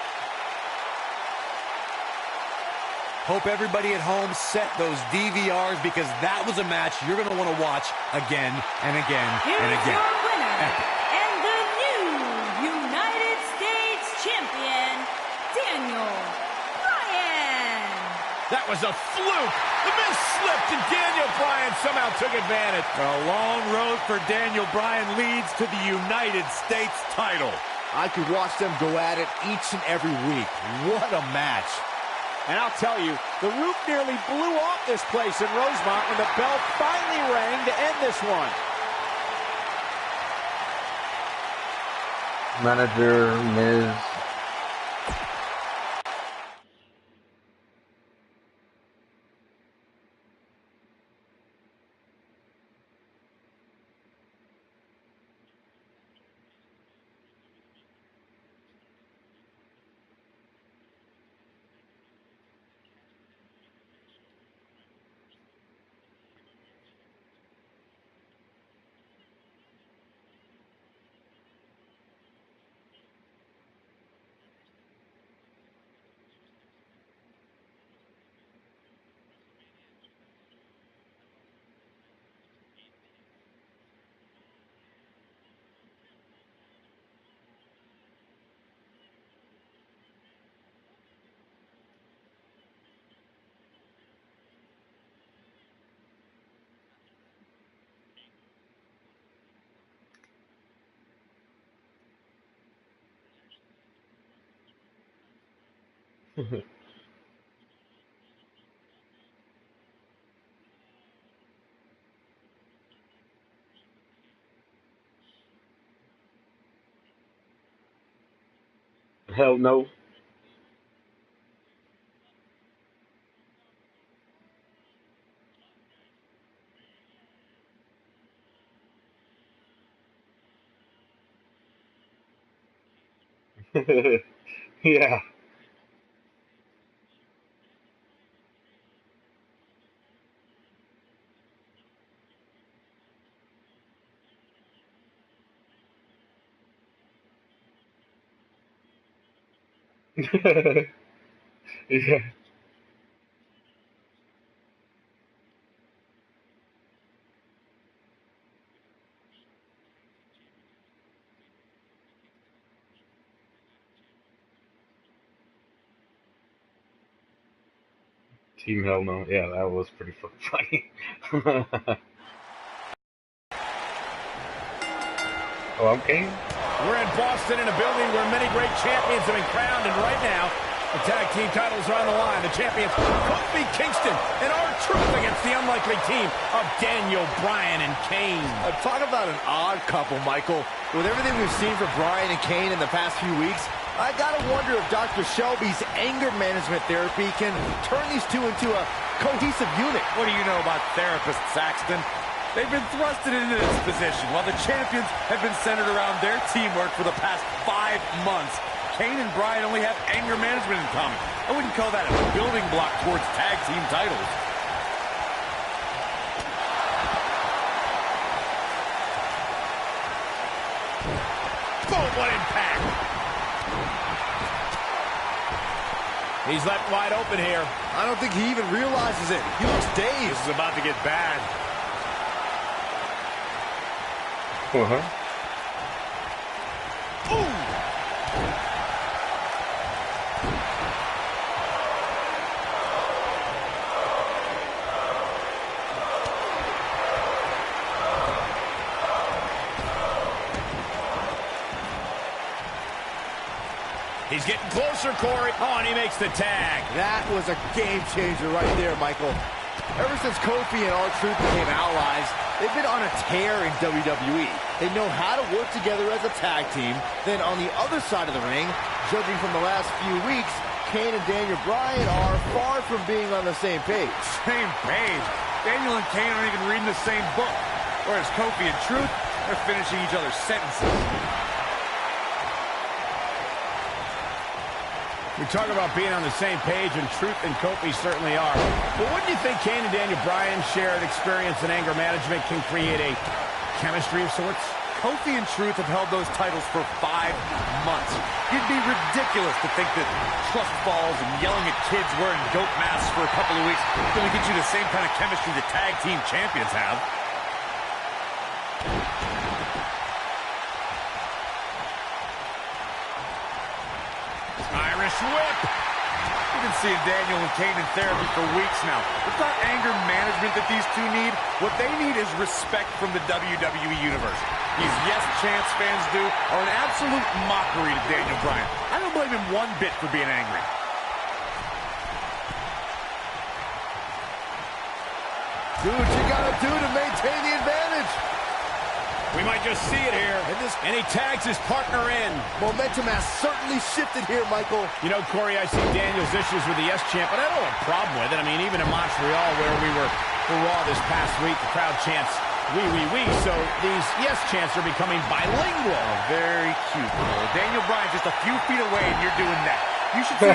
Hope everybody at home set those DVRs because that was a match you're going to want to watch again and again and Here's again. your winner Epic. and the new United States Champion, Daniel Bryan. That was a fluke. The Miz slipped and Daniel Bryan somehow took advantage. A long road for Daniel Bryan leads to the United States title. I could watch them go at it each and every week. What a match. And I'll tell you, the roof nearly blew off this place in Rosemont when the bell finally rang to end this one. Manager, Miz. Hell no. Yeah. Yeah. Team Hell no. Yeah, that was pretty fucking funny. Oh, I'm Kane? We're in Boston in a building where many great champions have been crowned, and right now, the tag team titles are on the line. The champions, Kofi Kingston and R-Truth against the unlikely team of Daniel Bryan and Kane. Talk about an odd couple, Michael. With everything we've seen from Bryan and Kane in the past few weeks, I gotta wonder if Dr. Shelby's anger management therapy can turn these two into a cohesive unit. What do you know about therapists, Saxton? They've been thrusted into this position while the champions have been centered around their teamwork for the past 5 months. Kane and Bryan only have anger management in common. I wouldn't call that a building block towards tag team titles. Boom, what impact! He's left wide open here. I don't think he even realizes it. He looks dazed. This is about to get bad. Uh-huh. Ooh! He's getting closer, Corey. Oh, and he makes the tag. That was a game changer right there, Michael. Ever since Kofi and R-Truth became allies, they've been on a tear in WWE. They know how to work together as a tag team. Then on the other side of the ring, judging from the last few weeks, Kane and Daniel Bryan are far from being on the same page. Same page. Daniel and Kane aren't even reading the same book. Whereas Kofi and Truth, they're finishing each other's sentences. We talk about being on the same page, and Truth and Kofi certainly are. But wouldn't you think Kane and Daniel Bryan's shared experience in anger management can create a chemistry of sorts? Kofi and Truth have held those titles for 5 months. It'd be ridiculous to think that trust falls and yelling at kids wearing goat masks for a couple of weeks is going to get you the same kind of chemistry the tag team champions have. Irish whip. We've been seeing Daniel and Kane in therapy for weeks now. It's not anger management that these two need. What they need is respect from the WWE Universe. These Yes Chance fans do are an absolute mockery to Daniel Bryan. I don't blame him one bit for being angry. Do what you gotta do to maintain the advantage. We might just see it here. And he tags his partner in. Momentum has certainly shifted here, Michael. You know, Corey, I see Daniel's issues with the Yes Champ, but I don't have a problem with it. I mean, even in Montreal, where we were for Raw this past week, the crowd chants, "We, we, we." So these Yes Chants are becoming bilingual. Oh, very cute, Cole. Daniel Bryan's just a few feet away, and you're doing that. You should see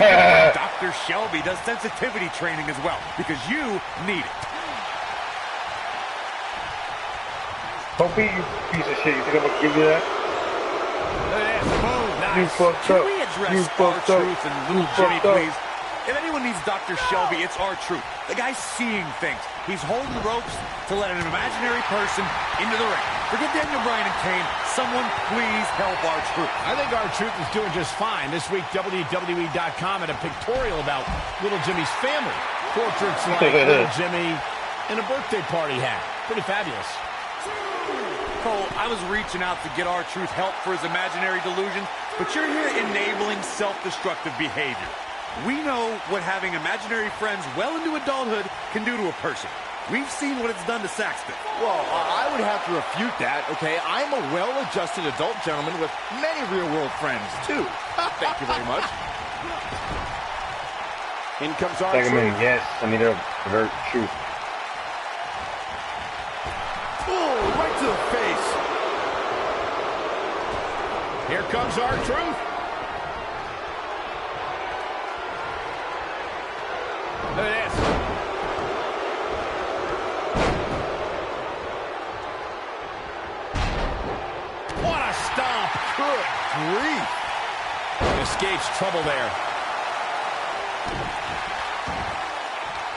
Dr. Shelby does sensitivity training as well, because you need it. Kofi, you piece of shit. You think I'm gonna give you that? Look at this. Boom. Nice. You fucked Can up. we address You fucked up. R-Truth and little You Jimmy, fucked up. please? If anyone needs Dr. Shelby, it's R-Truth. The guy's seeing things. He's holding ropes to let an imaginary person into the ring. Forget Daniel Bryan and Kane. Someone please help R-Truth. I think R-Truth is doing just fine. This week, WWE.com had a pictorial about little Jimmy's family. Portraits like little Jimmy and a birthday party hat. Pretty fabulous. Cole, I was reaching out to get R-Truth help for his imaginary delusions, but you're here enabling self-destructive behavior. We know what having imaginary friends well into adulthood can do to a person. We've seen what it's done to Saxton. Well, I would have to refute that, okay? I'm a well-adjusted adult gentleman with many real-world friends, too. Thank you very much. In comes our Take a minute. Yes, I need a alert. Truth. Oh, right to the face. Here comes R-Truth. Look at this. What a stomp. Good grief. Escapes trouble there.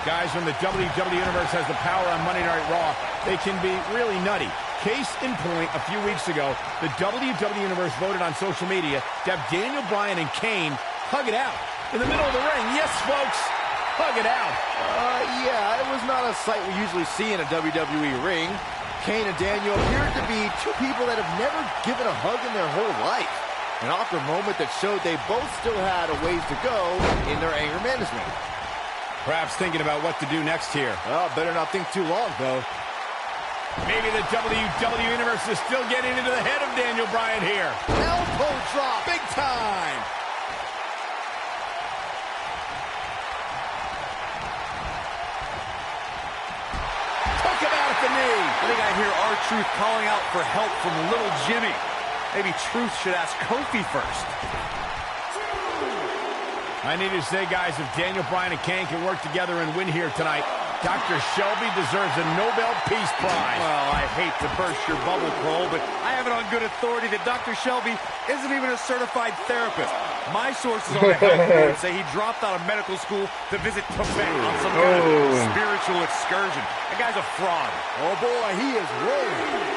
Guys, when the WWE Universe has the power on Monday Night Raw, they can be really nutty. Case in point, a few weeks ago, the WWE Universe voted on social media to have Daniel Bryan and Kane hug it out in the middle of the ring. Yes, folks, hug it out. Yeah, it was not a sight we usually see in a WWE ring. Kane and Daniel appeared to be two people that have never given a hug in their whole life. An awkward moment that showed they both still had a ways to go in their anger management. Perhaps thinking about what to do next here. Well, better not think too long, though. Maybe the WWE Universe is still getting into the head of Daniel Bryan here. Elbow drop. Big time. Took him out at the knee. I think I hear R-Truth calling out for help from little Jimmy. Maybe Truth should ask Kofi first. I need to say, guys, if Daniel Bryan and Kane can work together and win here tonight, Dr. Shelby deserves a Nobel Peace Prize. Well, I hate to burst your bubble, Cole, but I have it on good authority that Dr. Shelby isn't even a certified therapist. My sources on the health board say he dropped out of medical school to visit Tibet on some kind of spiritual excursion. That guy's a fraud. Oh, boy, he is rolling.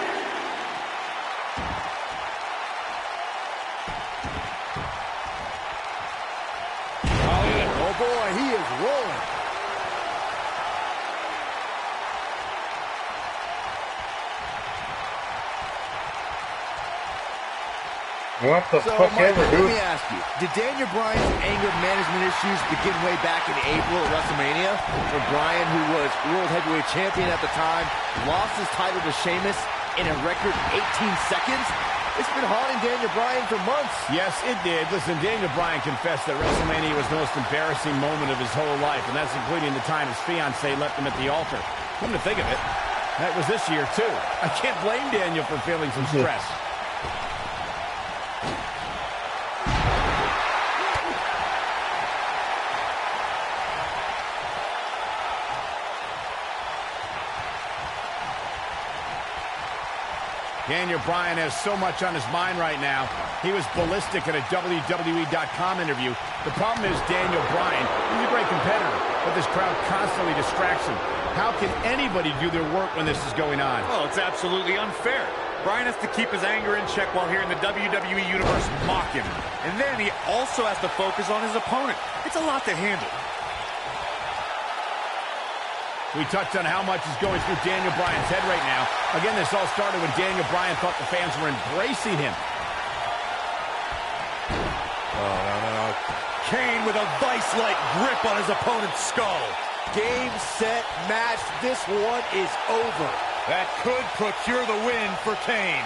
Oh, boy, he is rolling. What the fuck Michael, ever, let dude? me ask you, did Daniel Bryan's anger management issues begin way back in April at WrestleMania, when Bryan, who was World Heavyweight Champion at the time, lost his title to Sheamus in a record 18 seconds? It's been haunting Daniel Bryan for months. Yes, it did. Listen, Daniel Bryan confessed that WrestleMania was the most embarrassing moment of his whole life, and that's including the time his fiancée left him at the altar. Come to think of it, that was this year, too. I can't blame Daniel for feeling some stress. Daniel Bryan has so much on his mind right now. He was ballistic in a WWE.com interview. The problem is Daniel Bryan, he's a great competitor, but this crowd constantly distracts him. How can anybody do their work when this is going on? Well, it's absolutely unfair. Bryan has to keep his anger in check while hearing the WWE Universe mock him. And then he also has to focus on his opponent. It's a lot to handle. We touched on how much is going through Daniel Bryan's head right now. Again, this all started when Daniel Bryan thought the fans were embracing him. Kane with a vice-like grip on his opponent's skull. game, set, match. This one is over. That could procure the win for Kane.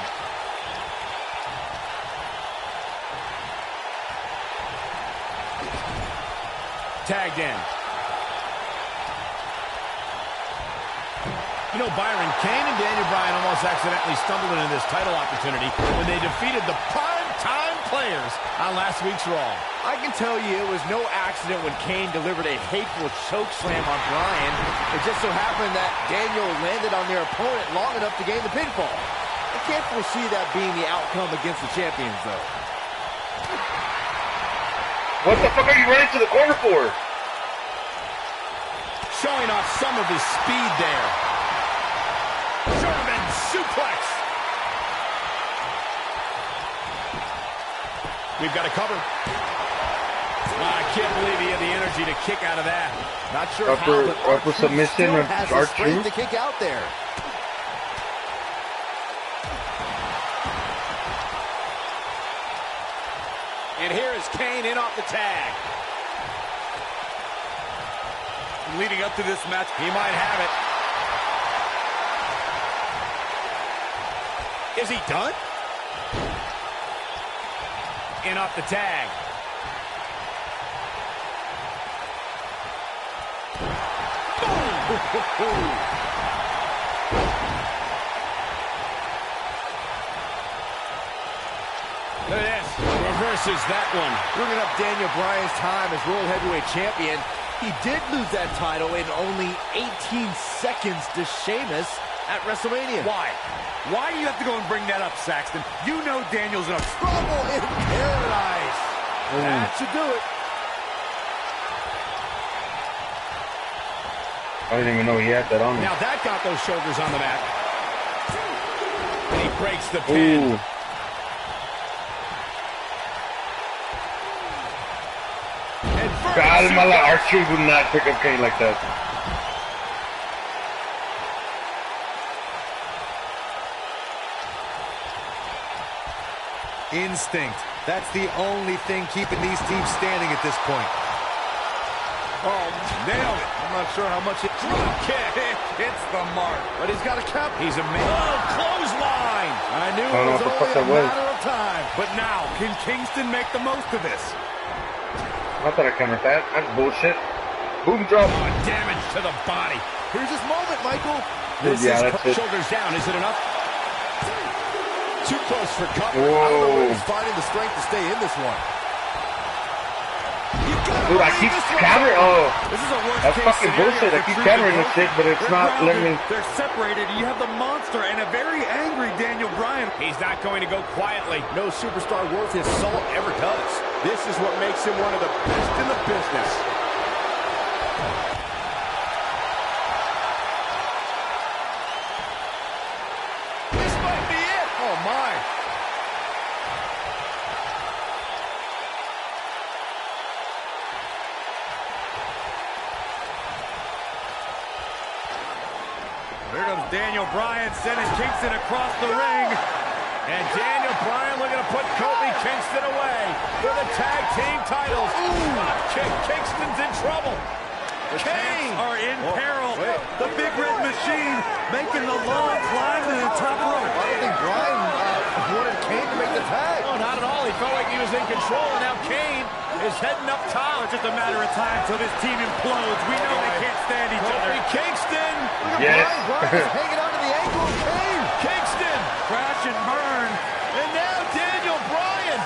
Tagged in. You know, Byron, Kane and Daniel Bryan almost accidentally stumbled into this title opportunity when they defeated the prime-time players on last week's Raw. I can tell you it was no accident when Kane delivered a hateful chokeslam on Bryan. It just so happened that Daniel landed on their opponent long enough to gain the pinfall. I can't foresee that being the outcome against the champions, though. What the fuck are you running to the corner for? Showing off some of his speed there. German suplex. We've got a cover. I can't believe he had the energy to kick out of that. Not sure how, but upper submission still of has the strength to kick out there. And here is Kane in off the tag. Leading up to this match, He might have it. Is he done? In off the tag. Look at this. Reverses that one. Bringing up Daniel Bryan's time as World Heavyweight Champion. He did lose that title in only 18 seconds to Sheamus at WrestleMania. why? Why do you have to go and bring that up, Saxton? You know Daniel's in a Trouble in paradise. That should do it. I didn't even know he had that on him. Now that got those shoulders on the mat. And he breaks the pin. Ooh. Calmala, Archer would not pick up Kane like that. instinct. That's the only thing keeping these teams standing at this point. Oh, nailed it. I'm not sure how much it... Drop kick. It's the mark. But he's got a cup. He's a man. Oh, clothesline. I knew it was only a matter of time. But now, can Kingston make the most of this? I thought I countered that. That's bullshit. Boom drop. Oh, damage to the body. Here's his moment, Michael. This yeah, is that's it. shoulders down. Is it enough? Too close for cover. Whoa. I don't know where he's finding the strength to stay in this one. Dude, I keep countering. Oh, this is a that's fucking bullshit. I keep countering this shit, but it's not letting me. They're separated. You have the monster and a very angry Daniel Bryan. He's not going to go quietly. No superstar worth his salt ever does. This is what makes him one of the best in the business. This might be it. Oh, my. There goes Daniel Bryan sending Kingston across the ring. And Daniel Bryan looking to put Kofi Kingston away for the tag team titles. Drop kick. Kingston's in trouble. The Kane are in peril. The Big Red Machine making the long climb to the top rope. I don't think Bryan wanted Kane to make the tag. Oh, not at all. He felt like he was in control, and now Kane is heading up top. It's just a matter of time till this team implodes. We know they can't stand each other. Kofi Kingston. Yes. Bryan is hanging on to the ankle of Kane. Kingston. Crash and burn. And now Daniel Bryan.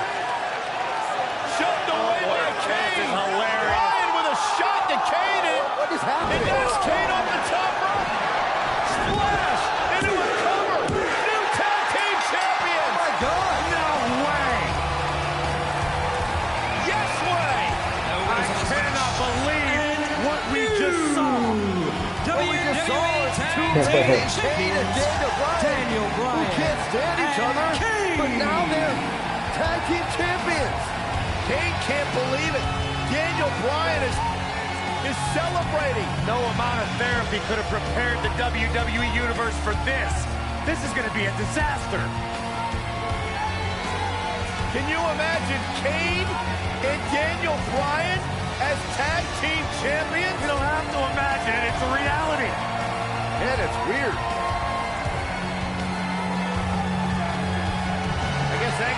Shoved away by Kane. This is hilarious. Bryan with a shot to Kane. What is happening? And that's Kane off the top rope. Splash into a cover. New tag team champion. Oh, my God. No way. Yes way. I cannot believe what we just saw. WWE Tag Team Kane and Daniel Bryan. Daniel Bryan. Who can't stand each and other. Kane. But now they're tag team champions. Kane can't believe it. Daniel Bryan is celebrating. No amount of therapy could have prepared the WWE Universe for this. This is going to be a disaster. Can you imagine Kane and Daniel Bryan as tag team champions? You don't have to imagine it.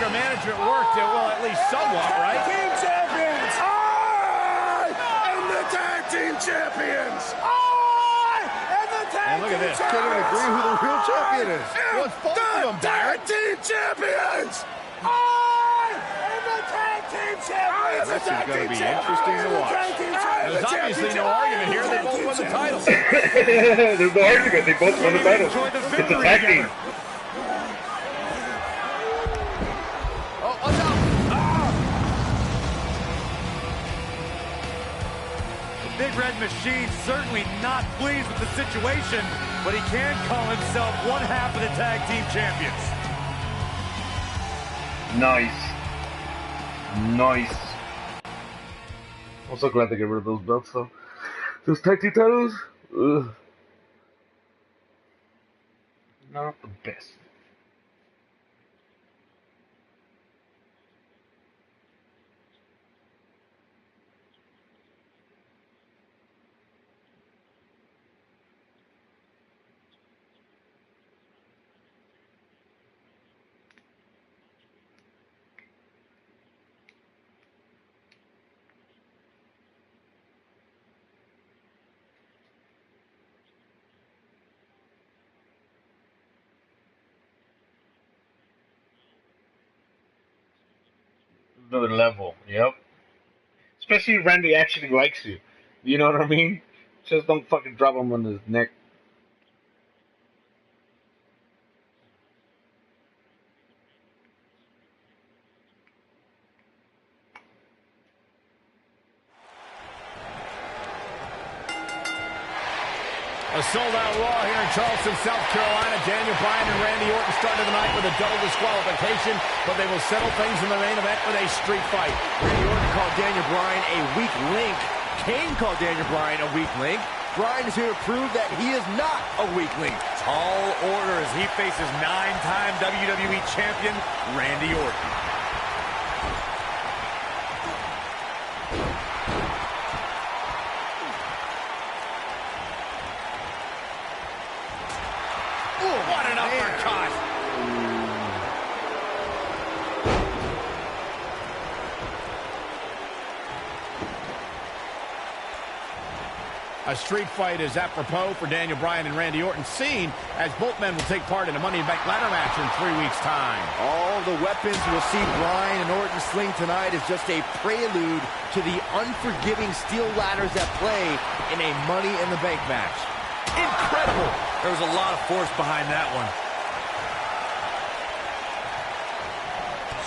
micromanagement worked, it will at least somewhat, right? Team champions! I am the tag team champions! I am the tag And look at team this. Can't even agree who the real champion is. Well, it's both of them, Byron. Tag team champions! I am the tag team champions! This is going to be interesting to watch. There's obviously no argument here. They both won the titles. There's no argument. They both won the title. It's a tag team. Oh, watch out. The Big Red Machine certainly not pleased with the situation, but he can call himself one half of the tag team champions. Nice. Nice. I'm so glad they get rid of those belts, though. Those tag team titles? Ugh. Not the best. Another level, yep. Especially if Randy actually likes you. You know what I mean? Just don't fucking drop him on his neck. A sold-out Raw here in Charleston, South Carolina. Daniel Bryan and Randy Orton started the night with a double disqualification, but they will settle things in the main event with a street fight. Randy Orton called Daniel Bryan a weak link. Kane called Daniel Bryan a weak link. Bryan is here to prove that he is not a weak link. Tall order as he faces 9-time WWE champion Randy Orton. What an uppercut! A street fight is apropos for Daniel Bryan and Randy Orton, seen as both men will take part in a Money in the Bank ladder match in 3 weeks' time. All the weapons we'll see Bryan and Orton sling tonight is just a prelude to the unforgiving steel ladders that play in a Money in the Bank match. Incredible! There was a lot of force behind that one.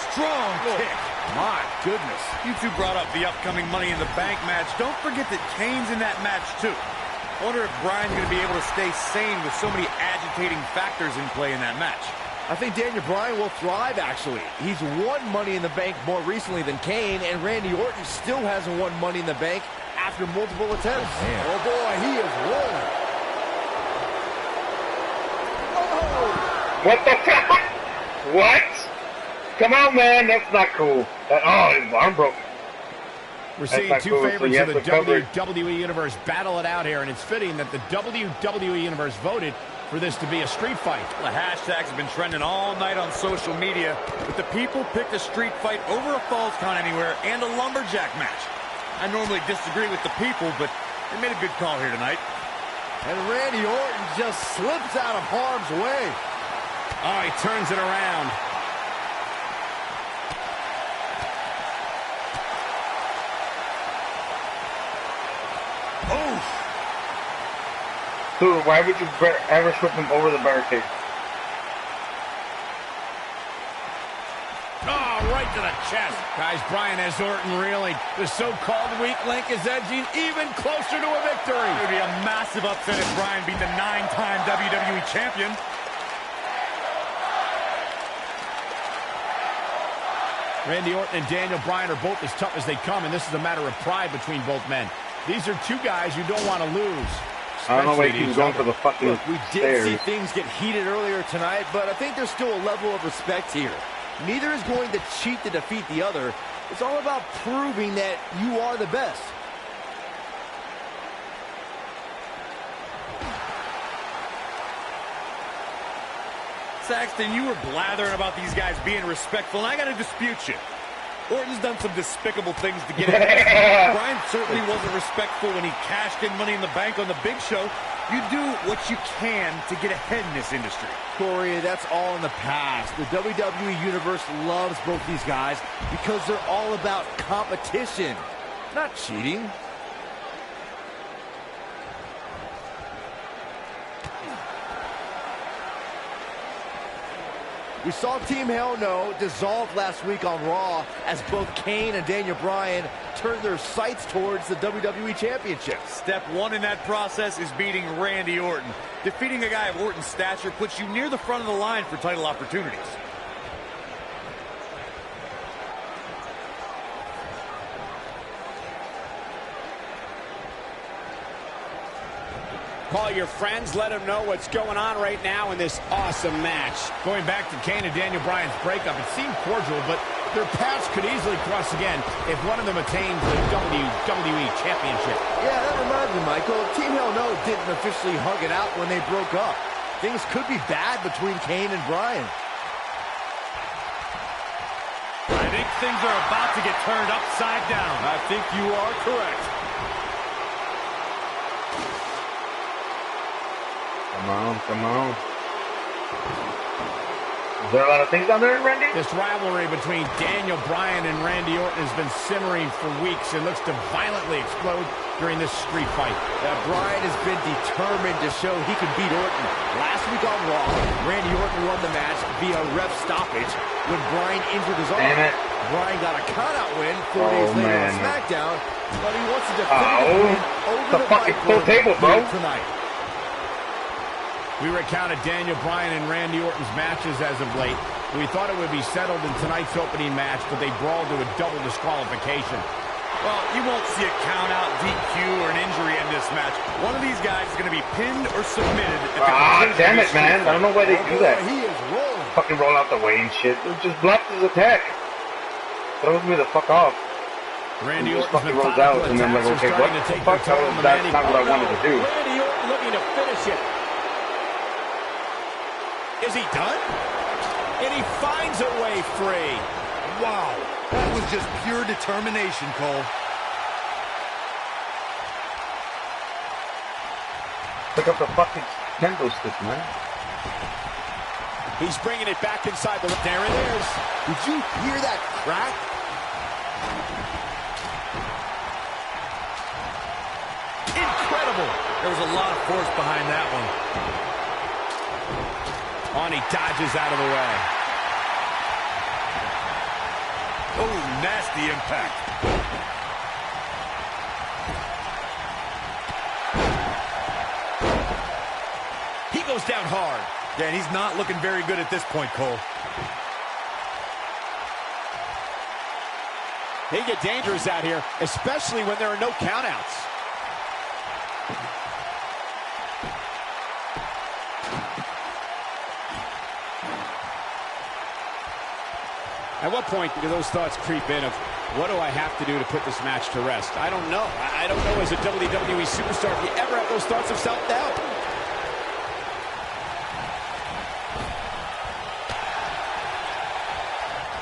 Strong kick. My goodness. You two brought up the upcoming Money in the Bank match. Don't forget that Kane's in that match, too. I wonder if Bryan's going to be able to stay sane with so many agitating factors in play in that match. I think Daniel Bryan will thrive, actually. He's won Money in the Bank more recently than Kane, and Randy Orton still hasn't won Money in the Bank after multiple attempts. Oh boy, he is rolling. Oh! What the fuck? What? Come on, man. That's not cool. His arm broke. We're seeing two cool, favorites so of the cover. WWE Universe battle it out here, and it's fitting that the WWE Universe voted for this to be a street fight. The hashtags have been trending all night on social media, but the people picked a street fight over a Falls Count Anywhere and a lumberjack match. I normally disagree with the people, but they made a good call here tonight. And Randy Orton just slips out of harm's way. Oh, he turns it around. Oh! Dude, why would you ever slip him over the barricade? Oh, right to the chest. Guys, Bryan has Orton reeling. The so-called weak link is edging even closer to a victory. It would be a massive upset if Bryan beat the 9-time WWE champion. Randy Orton and Daniel Bryan are both as tough as they come, and this is a matter of pride between both men. These are two guys you don't want to lose. I don't know why he's going for the fucking Look, we did stairs. see things get heated earlier tonight, but I think there's still a level of respect here. Neither is going to cheat to defeat the other. It's all about proving that you are the best. Saxton, you were blathering about these guys being respectful, and I got to dispute you. Orton's done some despicable things to get ahead. Bryan certainly wasn't respectful when he cashed in Money in the Bank on the Big Show. You do what you can to get ahead in this industry. Corey, that's all in the past. The WWE Universe loves both these guys because they're all about competition, not cheating. We saw Team Hell No dissolve last week on Raw as both Kane and Daniel Bryan turned their sights towards the WWE Championship. Step one in that process is beating Randy Orton. Defeating a guy of Orton's stature puts you near the front of the line for title opportunities. Call your friends, let them know what's going on right now in this awesome match. Going back to Kane and Daniel Bryan's breakup, it seemed cordial, but their paths could easily cross again if one of them attains the WWE Championship. Yeah, that reminds me, Michael. Team Hell No didn't officially hug it out when they broke up. Things could be bad between Kane and Bryan. I think things are about to get turned upside down. I think you are correct. Come on, come on. Is there a lot of things down there, Randy? This rivalry between Daniel Bryan and Randy Orton has been simmering for weeks and looks to violently explode during this street fight. Bryan has been determined to show he can beat Orton. Last week on Raw, Randy Orton won the match via ref stoppage when Bryan injured his arm. Damn it. Bryan got a count-out win 4 days later on SmackDown, but he wants to defend win over the fucking full table, bro. Tonight. We recounted Daniel Bryan and Randy Orton's matches as of late. We thought it would be settled in tonight's opening match, but they brawled to a double disqualification. Well, you won't see a count-out, DQ, or an injury in this match. One of these guys is going to be pinned or submitted. Damn it, man. I don't know why they do that. He is rolling. Fucking roll out the way and shit. It just blocked his attack. Throws me the fuck off. Randy just Orton's fucking rolls out, and I'm like, okay, what the fuck? That's not what I wanted to do. Randy Orton looking to finish it. Is he done? And he finds a way free. Wow. That was just pure determination, Cole. Pick up the fucking kendo stick, man. He's bringing it back inside the... There it is. Did you hear that crack? Incredible. There was a lot of force behind that one. He dodges out of the way. Oh, nasty impact. He goes down hard. Yeah, and he's not looking very good at this point, Cole. They get dangerous out here, especially when there are no countouts. At what point do those thoughts creep in of, what do I have to do to put this match to rest? I don't know. I don't know as a WWE superstar if you ever have those thoughts of self-doubt.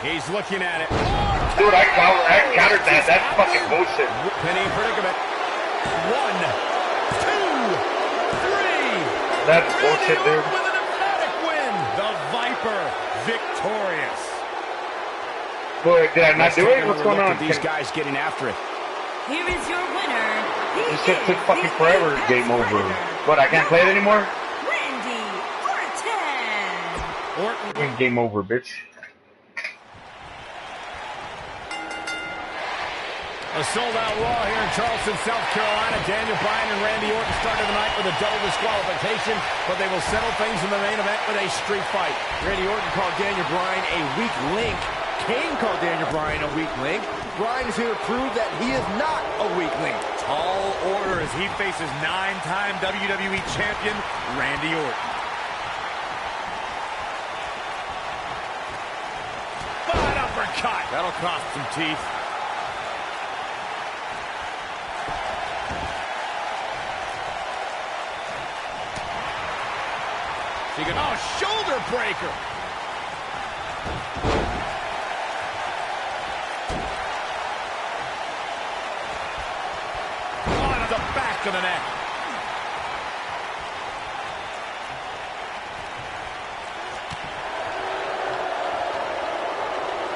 He's looking at it. Dude, I countered that. That's fucking bullshit. Penny predicament. 1, 2, 3. That's bullshit, dude. With an emphatic win. The Viper victorious. Boy, did I not do it? What's going on? These guys getting after it. Here is your winner. This shit took fucking forever. Game over. What, I can't play it anymore? Randy Orton. Game over, bitch. A sold-out Raw here in Charleston, South Carolina. Daniel Bryan and Randy Orton started the night with a double disqualification, but they will settle things in the main event with a street fight. Randy Orton called Daniel Bryan a weak link. Kane called Daniel Bryan a weak link. Bryan is here to prove that he is not a weak link. Tall order as he faces 9-time WWE champion Randy Orton. But uppercut. That'll cost some teeth. Oh, shoulder breaker. On the back of the neck.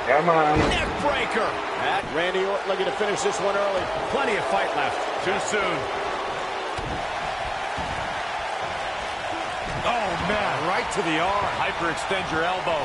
Come on. Neck breaker. Randy Orton looking to finish this one early. Plenty of fight left. Too soon. Oh, man, right to the arm. Hyperextend your elbow.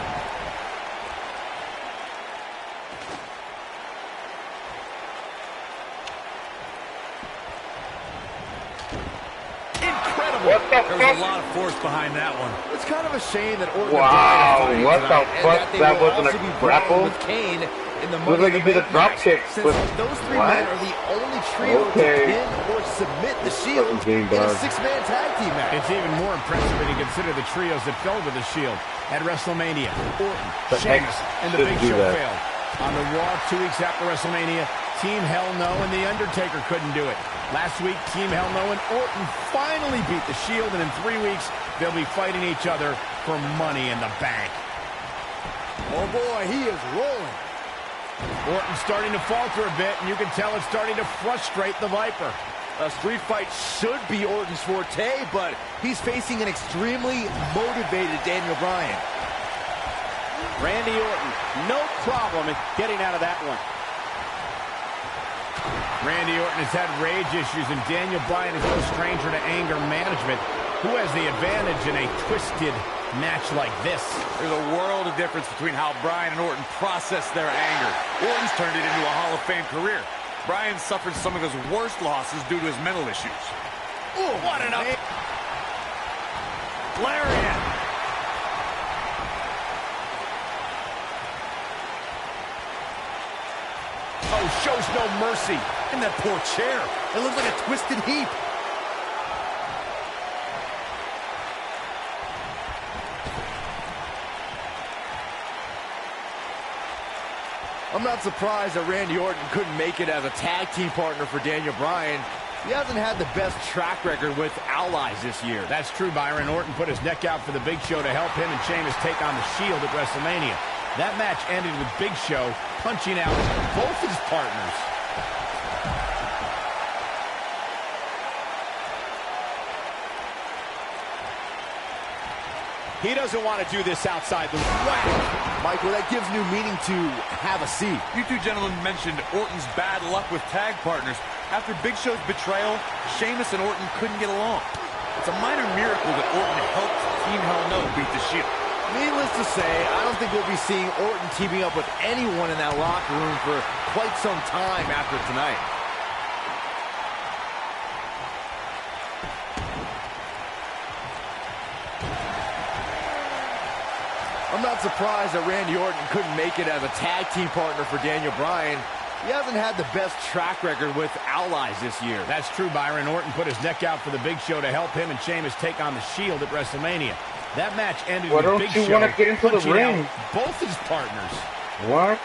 Incredible. What the There was a fuck? lot of force behind that one. It's kind of a shame that Orton Wow, and Bryan are what fighting the tonight, fuck? and that they That will wasn't also a be grapple? battling with Kane in the Looked Money like in you the did a Bank drop match, kick, since but those three what? men are the only trio Okay. to pin or submit the Shield Fucking game in a dog. six-man tag team match. It's even more impressive when you consider the trios that fell to the Shield at WrestleMania. Orton, The Sheamus, X and the should Big do Show that. failed. On the Raw 2 weeks after WrestleMania, Team Hell No and The Undertaker couldn't do it. Last week, Team Hell No and Orton finally beat the Shield, and in 3 weeks, they'll be fighting each other for Money in the Bank. Oh boy, he is rolling. Orton's starting to falter a bit, and you can tell it's starting to frustrate the Viper. A street fight should be Orton's forte, but he's facing an extremely motivated Daniel Bryan. Randy Orton, no problem in getting out of that one. Randy Orton has had rage issues, and Daniel Bryan is no stranger to anger management. Who has the advantage in a twisted match like this? There's a world of difference between how Bryan and Orton process their anger. Orton's turned it into a Hall of Fame career. Bryan suffered some of his worst losses due to his mental issues. Ooh, what an up! Lariat! Oh, shows no mercy. And that poor chair. It looks like a twisted heap. I'm not surprised that Randy Orton couldn't make it as a tag team partner for Daniel Bryan. He hasn't had the best track record with allies this year. That's true, Byron. Orton put his neck out for the Big Show to help him and Sheamus take on the Shield at WrestleMania. That match ended with Big Show punching out both his partners. He doesn't want to do this outside the whack. Michael, that gives new meaning to have a seat. You two gentlemen mentioned Orton's bad luck with tag partners. After Big Show's betrayal, Sheamus and Orton couldn't get along. It's a minor miracle that Orton helped Team Hell No beat the Shield. Needless to say, I don't think we'll be seeing Orton teaming up with anyone in that locker room for quite some time after tonight. I'm not surprised that Randy Orton couldn't make it as a tag team partner for Daniel Bryan. He hasn't had the best track record with allies this year. That's true, Byron. Orton put his neck out for the Big Show to help him and Sheamus take on the Shield at WrestleMania. That match ended with Big Show Why don't you want to get into the punching ring? out both his partners. What?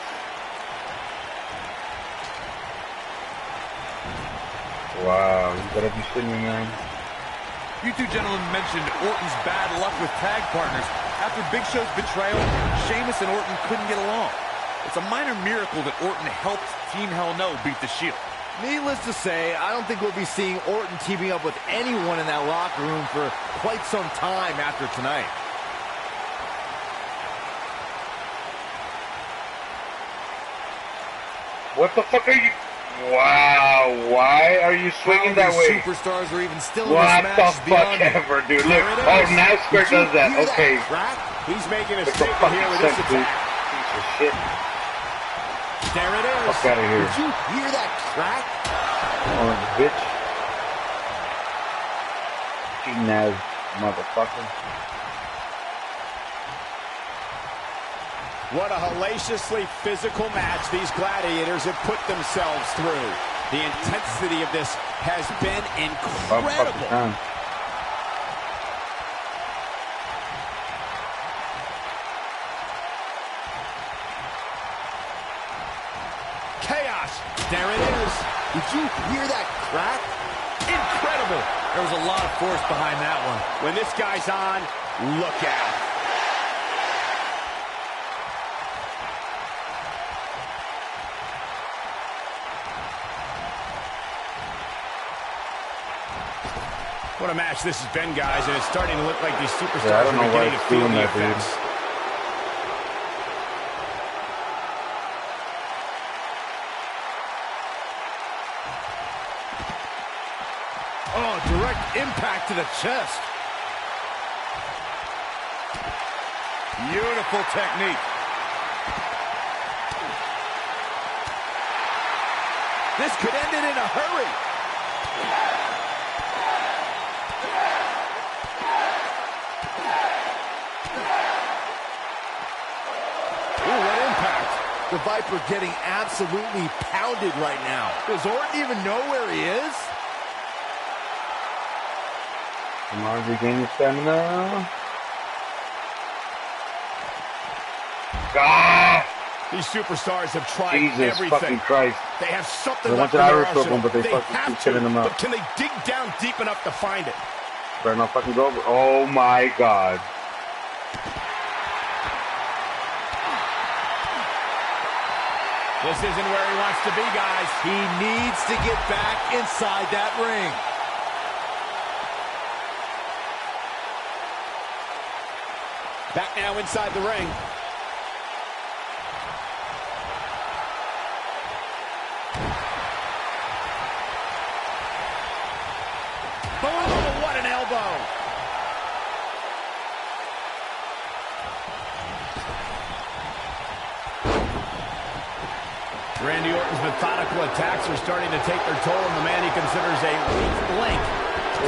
Wow, you gotta be shitting me, man. You two gentlemen mentioned Orton's bad luck with tag partners. After Big Show's betrayal, Sheamus and Orton couldn't get along. It's a minor miracle that Orton helped Team Hell No beat the Shield. Needless to say, I don't think we'll be seeing Orton teaming up with anyone in that locker room for quite some time after tonight. What the fuck are you? Wow, why are you swinging that way? Superstars are even still What in the this match fuck beyond ever, dude? Look, There it oh, is. now Square does that. Hear Okay. crack? He's making a It's a statement fucking here with this sense, dude. attack. Piece of shit. There it is. Fuck out of here. Did you hear that crack? Oh, bitch. Cheating ass motherfucker. What a hellaciously physical match these gladiators have put themselves through. The intensity of this has been incredible. Chaos. There it is. Did you hear that crack? Incredible. There was a lot of force behind that one. When this guy's on, Look out. What a match this has been, guys, and it's starting to look like these superstars are beginning to feel the effects. Oh, direct impact to the chest. Beautiful technique. This could end it in a hurry. Ooh, what impact. The Viper getting absolutely pounded right now. Does Orton even know where he is? Come on, regain your stamina. Ah! These superstars have tried Jesus everything. fucking Christ. They have something They left want in the their Irish whip arsenal. one, but they fucking have keep killing them out. But can they dig down deep enough to find it? Better not fucking go over. Oh my God. This isn't where he wants to be, guys. He needs to get back inside that ring. Back now inside the ring. Oh, what an elbow. Randy Orton's methodical attacks are starting to take their toll on the man he considers a weak link,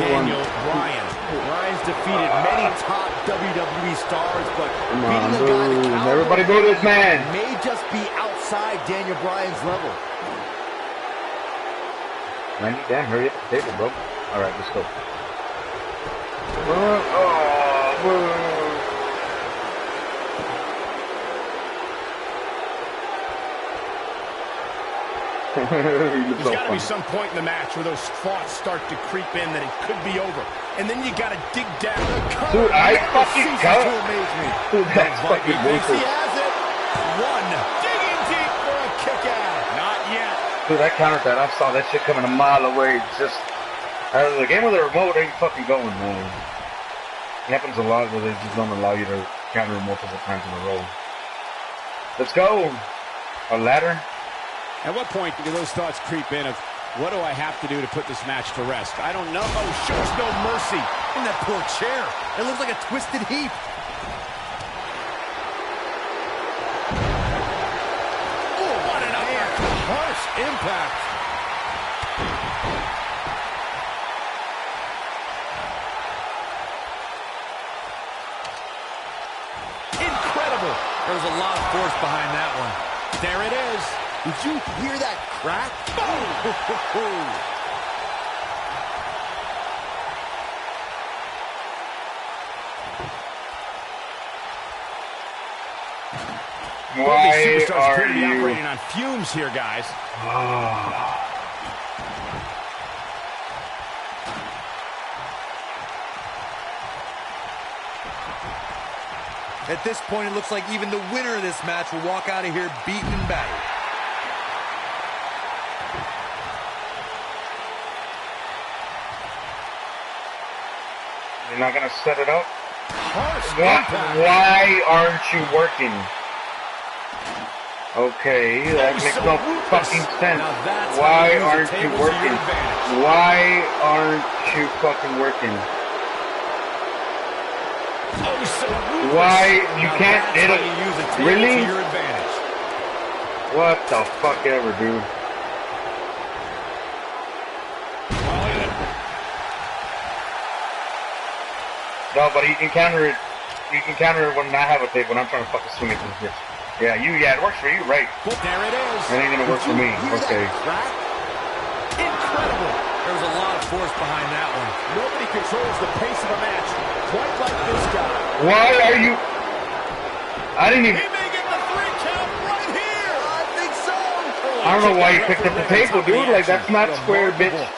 Daniel Bryan. Bryan's defeated many top WWE stars, but Come beating on, a guy the boo. caliber Everybody of boo this Bryan man. may just be outside Daniel Bryan's level. Randy, damn, hurry up the table, bro. All right, let's go. Oh, There's got to be some point in the match where those thoughts start to creep in that it could be over. And then you got to dig down. dude, I fucking got To amaze me. Dude, that's fucking He thinks he bullshit. has it. One. Digging deep for a kick out. Not yet. Dude, I countered that. I saw that shit coming a mile away. Just out of the game with the remote ain't fucking going, man. It happens a lot where they just don't allow you to counter multiple times in a row. Let's go. A ladder. At what point do those thoughts creep in of, what do I have to do to put this match to rest? I don't know. Oh, shows no mercy. And that poor chair. It looks like a twisted heap. Oh, what an uppercut. Harsh impact. Incredible. There was a lot of force behind that one. There it is. Did you hear that crack? Why These superstars are appear to be you? operating on fumes here, guys. At this point, it looks like even the winner of this match will walk out of here beaten and battered. You're not gonna set it up? Harsh What? impact. Why aren't you working? Okay, that makes no fucking sense. Now that's how Why you use the aren't you table to your working? advantage. Why aren't you fucking working? Oh, so ruthless. Why you Now can't that's hit how it? you use a table Really? to your advantage. What the fuck ever, dude? No, but you can counter it. You can counter it when I have a table. When I'm trying to fucking swing it to this bitch. Yeah, it works for you, right? There it is. It ain't gonna work for me. Hear Okay. that crack? Incredible. There was a lot of force behind that one. Nobody controls the pace of a match quite like this guy. Why are you? I didn't He even. may get the 3 count right here. I think so. I don't know why you picked up the table, dude. Like that's not square, bitch. Remarkable.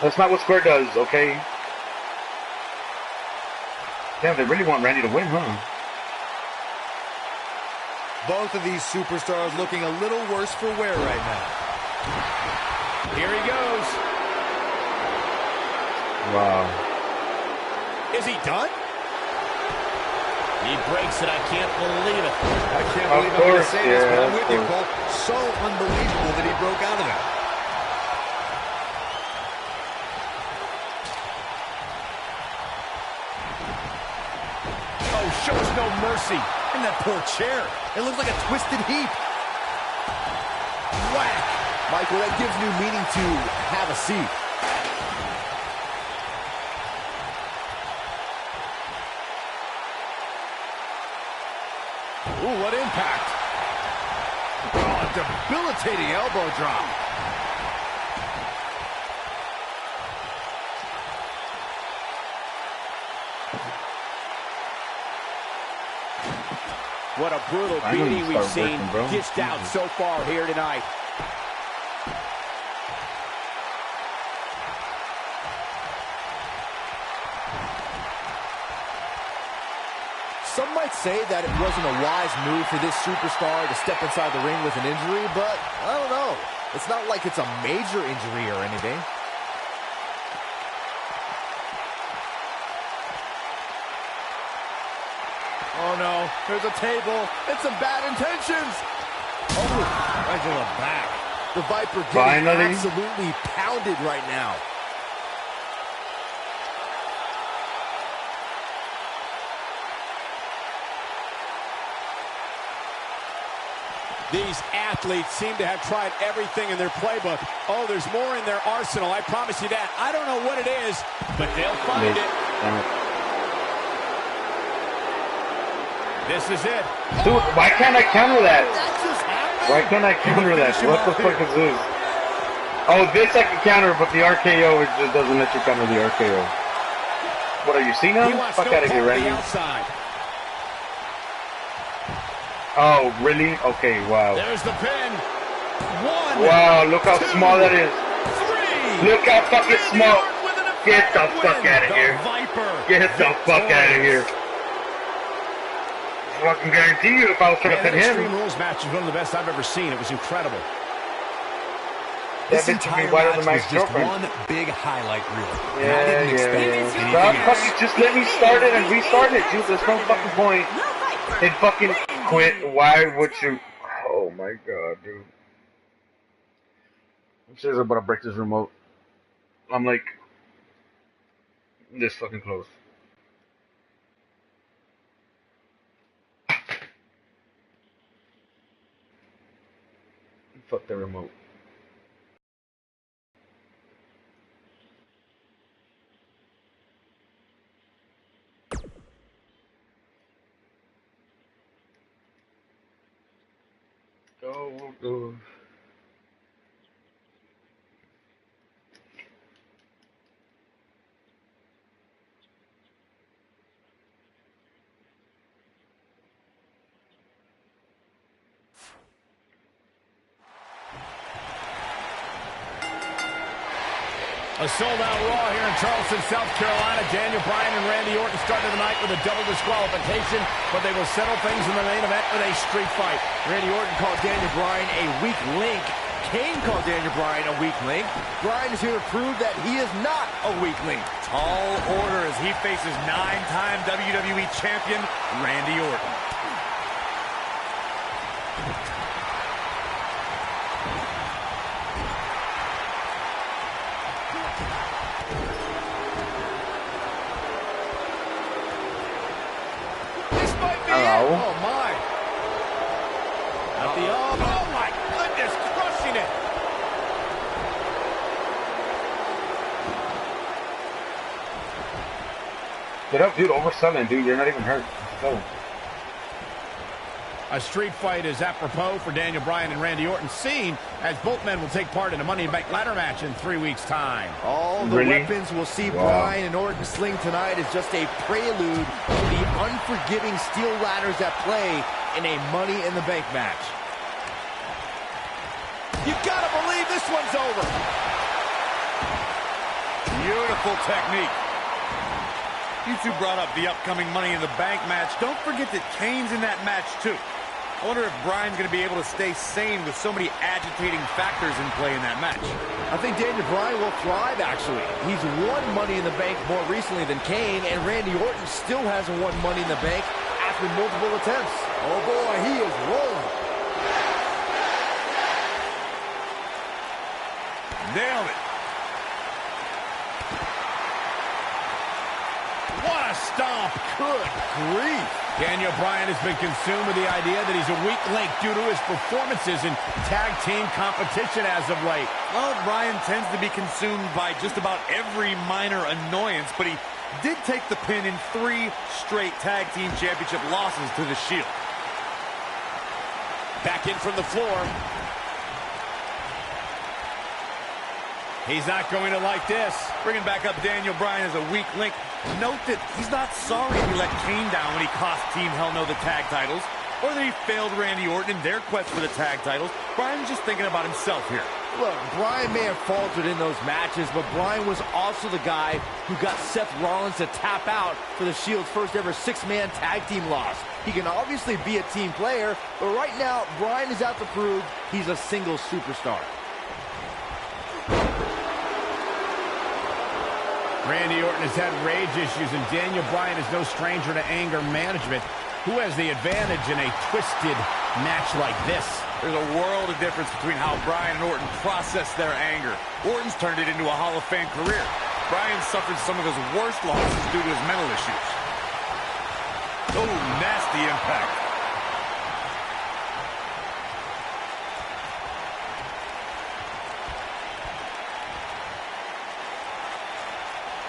That's not what square does, okay? Damn, they really want Randy to win, huh? Both of these superstars looking a little worse for wear right now. Here he goes. Wow. Is he done? He breaks it. I can't believe it. I can't believe I'm going to say this, but I'm with you, Cole. So unbelievable that he broke out of that. Oh, shows no mercy. And that poor chair. It looks like a twisted heap. Whack. Michael, that gives new meaning to have a seat. Ooh, what impact. Oh, a debilitating elbow drop. What a brutal beating we've seen dished out so far here tonight. Some might say that it wasn't a wise move for this superstar to step inside the ring with an injury, but I don't know. It's not like it's a major injury or anything. Oh no, there's a table. It's some bad intentions. Oh, right to the back. The Viper getting absolutely pounded right now. These athletes seem to have tried everything in their playbook. Oh, there's more in their arsenal, I promise you that. I don't know what it is, but they'll find it. This is it. Dude, why can't I counter that? Why can't I counter that? What the fuck is this? Oh, this I can counter, but the RKO, it just doesn't let you counter the RKO. What, are you seeing him? Fuck out of here, Randy. Oh, really? Okay, wow. There's the pin. One. Wow, look how small that is. Three. Look how fucking small. Get the fuck out of here. Get the fuck out of here. I can guarantee you if I was trying to pin him. Extreme Rules match is one of the best I've ever seen. It was incredible. This entire match was just one big highlight reel. Yeah, I didn't expect anything else. Just let me start it and restart it, dude. There's no fucking point. It fucking quit. Why would you? Oh my god, dude. I'm seriously about to break this remote. I'm like this fucking close. Fuck the remote. Go. A sold-out Raw here in Charleston, South Carolina. Daniel Bryan and Randy Orton started the night with a double disqualification, but they will settle things in the main event with a street fight. Randy Orton called Daniel Bryan a weak link. Kane called Daniel Bryan a weak link. Bryan is here to prove that he is not a weak link. Tall order as he faces 9-time WWE champion Randy Orton. Hello. Oh, my. At the elbow. Oh, my goodness, crushing it. Get up, dude. Overselling, dude. You're not even hurt. Go. A street fight is apropos for Daniel Bryan and Randy Orton, seen as both men will take part in a Money in the Bank ladder match in 3 weeks' time. All the weapons we'll see Bryan and Orton sling tonight is just a prelude to the unforgiving steel ladders at play in a Money in the Bank match. You gotta believe this one's over. Beautiful technique. You two brought up the upcoming Money in the Bank match. Don't forget that Kane's in that match, too. I wonder if Bryan's going to be able to stay sane with so many agitating factors in play in that match. I think Daniel Bryan will thrive, actually. He's won Money in the Bank more recently than Kane, and Randy Orton still hasn't won Money in the Bank after multiple attempts. Oh, boy, he is rolling. Nailed it. What a stomp. Good grief. Daniel Bryan has been consumed with the idea that he's a weak link due to his performances in tag team competition as of late. Well, Bryan tends to be consumed by just about every minor annoyance, but he did take the pin in 3 straight tag team championship losses to the Shield. Back in from the floor. He's not going to like this. Bringing back up Daniel Bryan as a weak link. Note that he's not sorry he let Kane down when he cost Team Hell No the tag titles, or that he failed Randy Orton in their quest for the tag titles. Bryan's just thinking about himself here. Look, Bryan may have faltered in those matches, but Bryan was also the guy who got Seth Rollins to tap out for the Shield's first ever 6-man tag team loss. He can obviously be a team player, but right now, Bryan is out to prove he's a single superstar. Randy Orton has had rage issues, and Daniel Bryan is no stranger to anger management. Who has the advantage in a twisted match like this? There's a world of difference between how Bryan and Orton process their anger. Orton's turned it into a Hall of Fame career. Bryan suffered some of his worst losses due to his mental issues. Oh, nasty impact.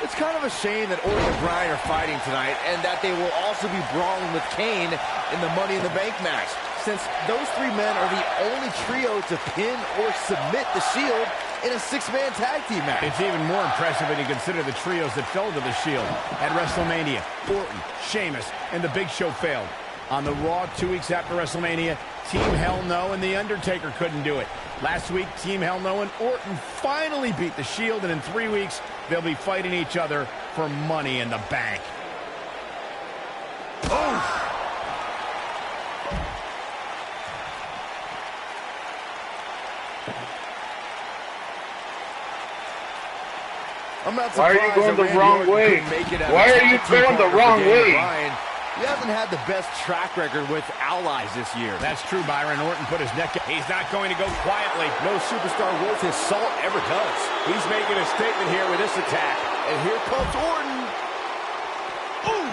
It's kind of a shame that Orton and Bryan are fighting tonight, and that they will also be brawling with Kane in the Money in the Bank match, since those 3 men are the only trio to pin or submit the Shield in a 6-man tag team match. It's even more impressive when you consider the trios that fell to the Shield. At WrestleMania, Orton, Sheamus, and The Big Show failed. On the Raw 2 weeks after WrestleMania, Team Hell No and The Undertaker couldn't do it. Last week, Team Hell No and Orton finally beat the Shield, and in 3 weeks, they'll be fighting each other for Money in the Bank. Oh! I'm not Why are surprised you going that the Randy wrong Orton way? couldn't make it as Why a are you tag team going the partner for wrong Daniel way? Bryan. He hasn't had the best track record with allies this year. That's true, Byron. Orton put his neck. He's not going to go quietly. No superstar worth his salt ever does. He's making a statement here with this attack. And here comes Orton. Ooh!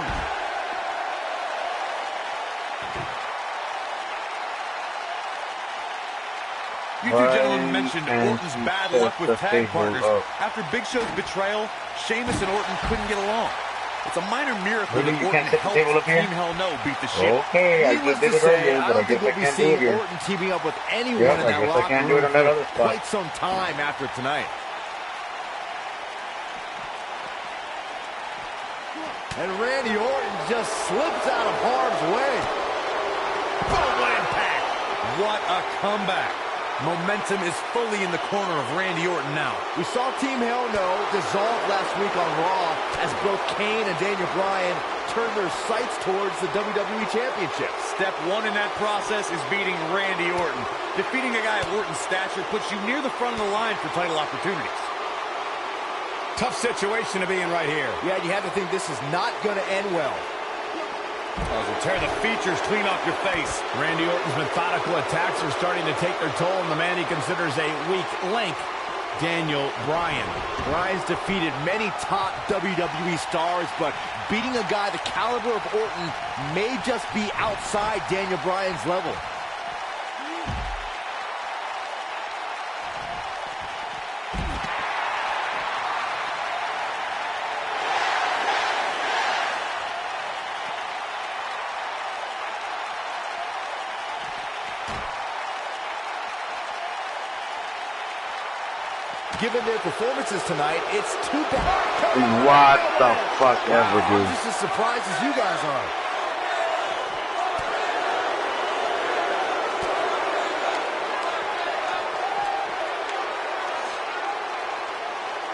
You two gentlemen mentioned Orton's bad luck with tag partners. After Big Show's betrayal, Sheamus and Orton couldn't get along. It's a minor miracle that Orton helped Team Hell No beat the Shield. Okay, I Needless just did to it say, earlier, I but I don't think guess I we'll be can't do it seeing here. Orton teaming up with anyone Yeah, in I that guess I locker can't do it room in that for other spot. quite some time after tonight. And Randy Orton just slips out of harm's way. Boom, what impact! What a comeback! Momentum is fully in the corner of Randy Orton now. We saw Team Hell No dissolve last week on Raw as both Kane and Daniel Bryan turned their sights towards the WWE Championship. Step 1 in that process is beating Randy Orton. Defeating a guy of Orton's stature puts you near the front of the line for title opportunities. Tough situation to be in right here. Yeah, you have to think this is not going to end well. Tear the features clean off your face. Randy Orton's methodical attacks are starting to take their toll on the man he considers a weak link, Daniel Bryan. Bryan's defeated many top WWE stars, but beating a guy the caliber of Orton may just be outside Daniel Bryan's level. Given their performances tonight, it's too bad. What the fuck ever, I'm dude. just as surprised as you guys are.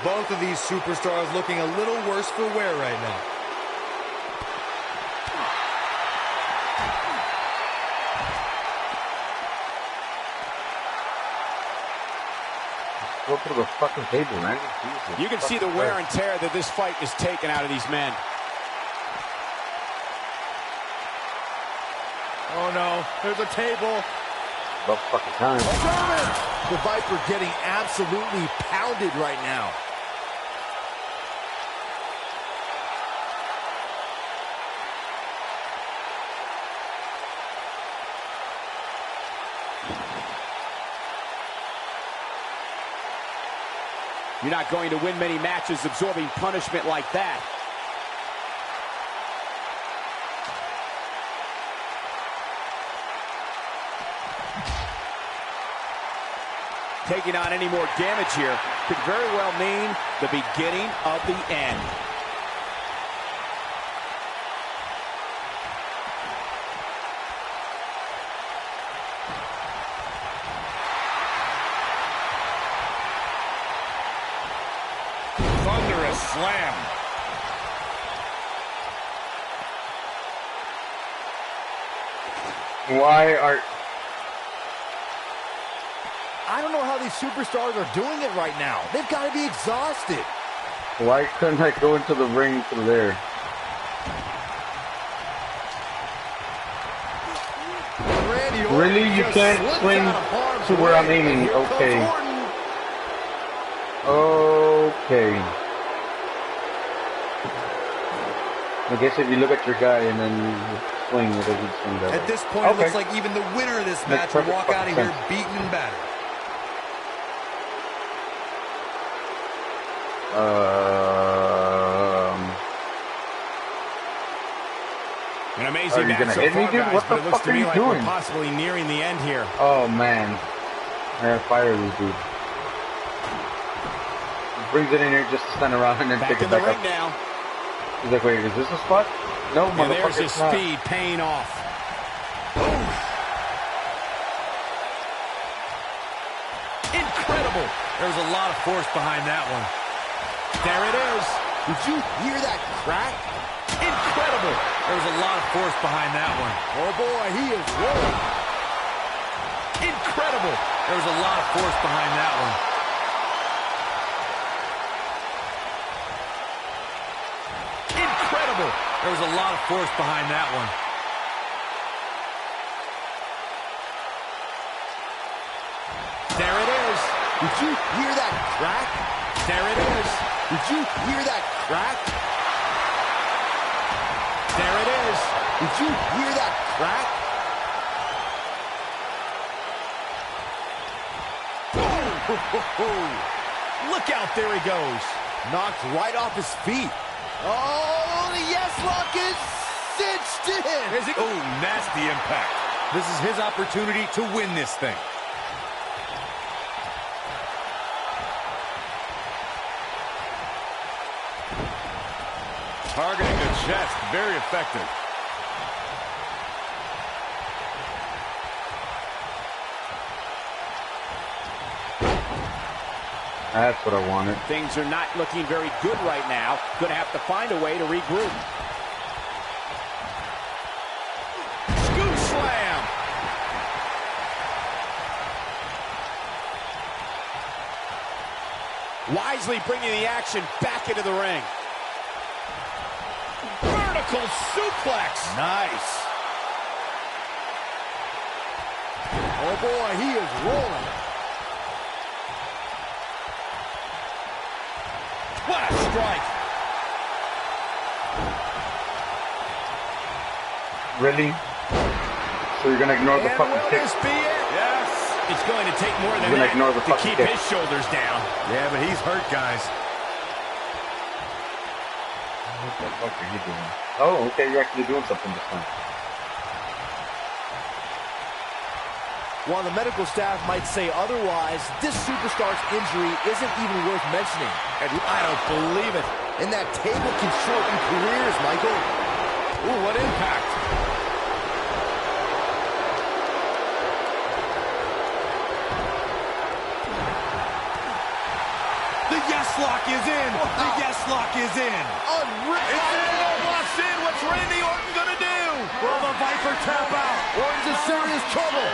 Both of these superstars looking a little worse for wear right now. through the fucking table, man. Jesus. You can see the wear and tear that this fight is taking out of these men. Oh no, there's a table. About fucking time. The Viper getting absolutely pounded right now. You're not going to win many matches absorbing punishment like that. Taking on any more damage here could very well mean the beginning of the end. Thunderous slam. Why are... I don't know how these superstars are doing it right now. They've got to be exhausted. Why couldn't I go into the ring through there? Really? You can't swing to where I'm aiming? Okay. Okay. I guess if you look at your guy and then you swing, it doesn't swing that way. At this point, it looks like even the winner of this match will walk out of here beaten and battered. An amazing match so far, guys, but it looks to me like we're possibly nearing the end here. Oh, man. I gotta fire this dude. He brings it in here just to stand around and then pick it back up. Now. He's like, wait, is this a spot? No, and motherfucker, there's his speed paying off. Incredible. There's a lot of force behind that one. There it is. Did you hear that crack? Incredible. There's a lot of force behind that one. Oh boy, he is rolling. Incredible. There's a lot of force behind that one. Incredible. There's a lot of force behind that one. There it is. Did you hear that crack? There it is. Did you hear that crack? There it is. Did you hear that crack? Look out, there he goes. Knocked right off his feet. Oh, the yes lock is cinched in. Oh, nasty impact. This is his opportunity to win this thing. Targeting the chest, very effective. That's what I wanted. Things are not looking very good right now. Gonna have to find a way to regroup. Scoop slam. Wisely bringing the action back into the ring. Vertical suplex. Nice. Oh boy, he is rolling. What a strike. Really? So you're gonna ignore the fucking kick? Will this be it? Yes. It's going to take more than You're gonna that ignore the to fucking keep kick. his shoulders down. Yeah, but he's hurt, guys. What the fuck are you doing? Oh, okay, you're actually doing something this time. While the medical staff might say otherwise, this superstar's injury isn't even worth mentioning. I don't believe it. And that table can shorten careers, Michael. Ooh, what impact. The yes lock is in. Wow. The yes lock is in. Unreal. It's in. Locks in. What's Randy Orton going to do? Will the Viper tap out? Orton's in serious trouble.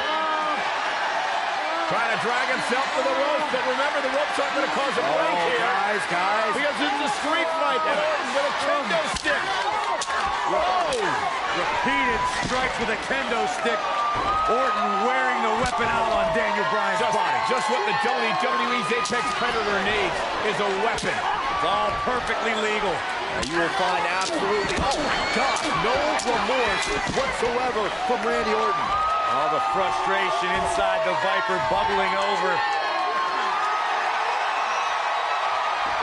Trying to drag himself to the ropes, but remember, the ropes aren't going to cause a break here. Guys. Because it's a street fight, and Orton with a kendo stick. Whoa! Repeated strikes with a kendo stick. Orton wearing the weapon out on Daniel Bryan's body. Just what the WWE's Apex Predator needs is a weapon. It's all perfectly legal. Now you will find absolutely, oh my God, no remorse whatsoever from Randy Orton. All the frustration inside the Viper bubbling over.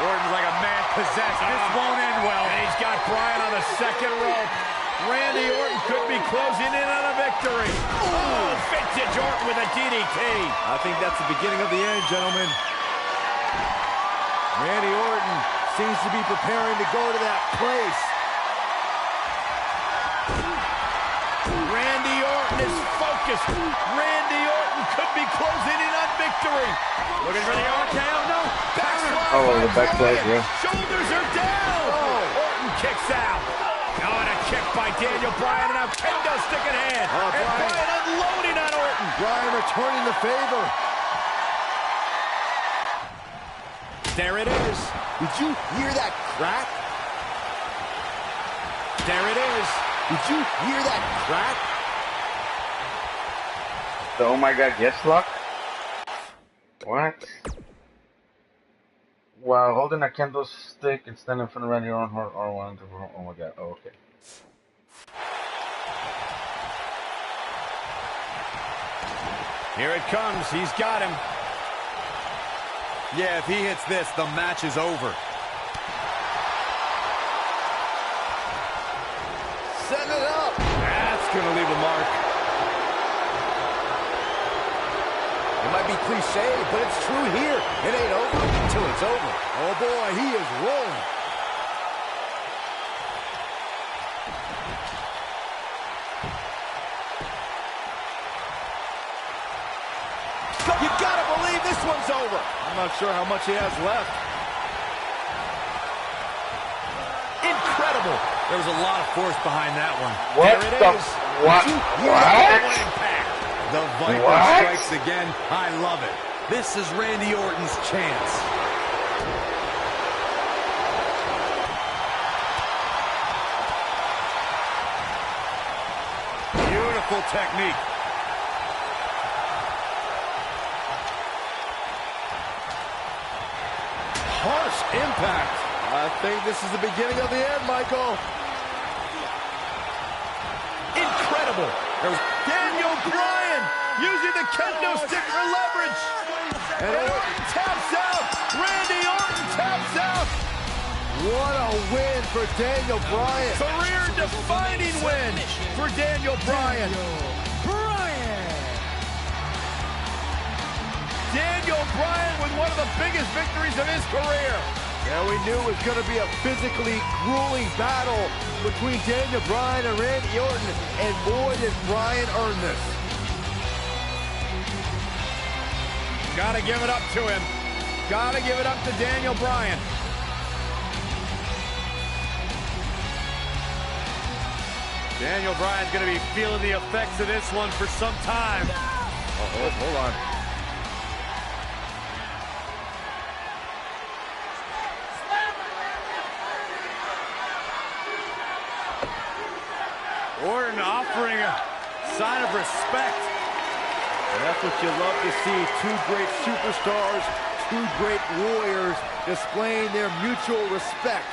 Orton's like a man possessed. This won't end well. And he's got Bryan on the second rope. Randy Orton could be closing in on a victory. Oh, vintage Orton with a DDT. I think that's the beginning of the end, gentlemen. Randy Orton seems to be preparing to go to that place. Randy Orton is focused. Randy Orton could be closing in on victory. Looking for the RKO. No. Backslide Oh, by the backslide, Bryan. yeah. Shoulders are down. Orton kicks out. Oh, and a kick by Daniel Bryan, and now kendo stick in hand. And Bryan unloading on Orton. Bryan returning the favor. There it is. Did you hear that crack? There it is. Did you hear that crack? The oh my God, yes lock? What? While holding a kendo stick and standing in front of Randy Orton or one. Oh my God. Oh, okay. Here it comes. He's got him. Yeah, if he hits this, the match is over. Set it up. That's going to leave a mark. It might be cliche, but it's true here. It ain't over until it's over. Oh boy, he is rolling. You gotta believe this one's over. I'm not sure how much he has left. Incredible. There was a lot of force behind that one. What There it the? is. What? What? Impact. The Viper What? strikes again. I love it. This is Randy Orton's chance. Beautiful technique. Harsh impact. I think this is the beginning of the end, Michael. Incredible. There's Daniel Bryan using the kendo stick for leverage. And Orton taps out. Randy Orton taps out. What a win for Daniel Bryan. Career-defining win for Daniel Bryan. Daniel Bryan with one of the biggest victories of his career. Yeah, we knew it was going to be a physically grueling battle between Daniel Bryan and Randy Orton, and boy, did Bryan earn this. Gotta give it up to him. Gotta give it up to Daniel Bryan. Daniel Bryan's going to be feeling the effects of this one for some time. Oh, hold on. Orton offering a sign of respect. And that's what you love to see. Two great superstars, two great warriors displaying their mutual respect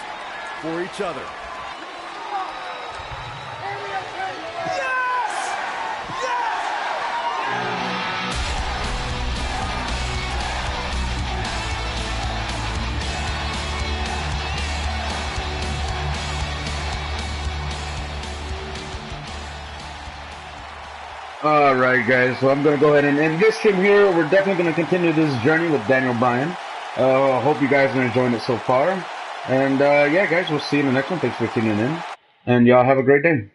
for each other. Alright guys, so I'm going to go ahead and end this stream here. We're definitely going to continue this journey with Daniel Bryan. Hope you guys are enjoying it so far. And yeah guys, we'll see you in the next one. Thanks for tuning in. And y'all have a great day.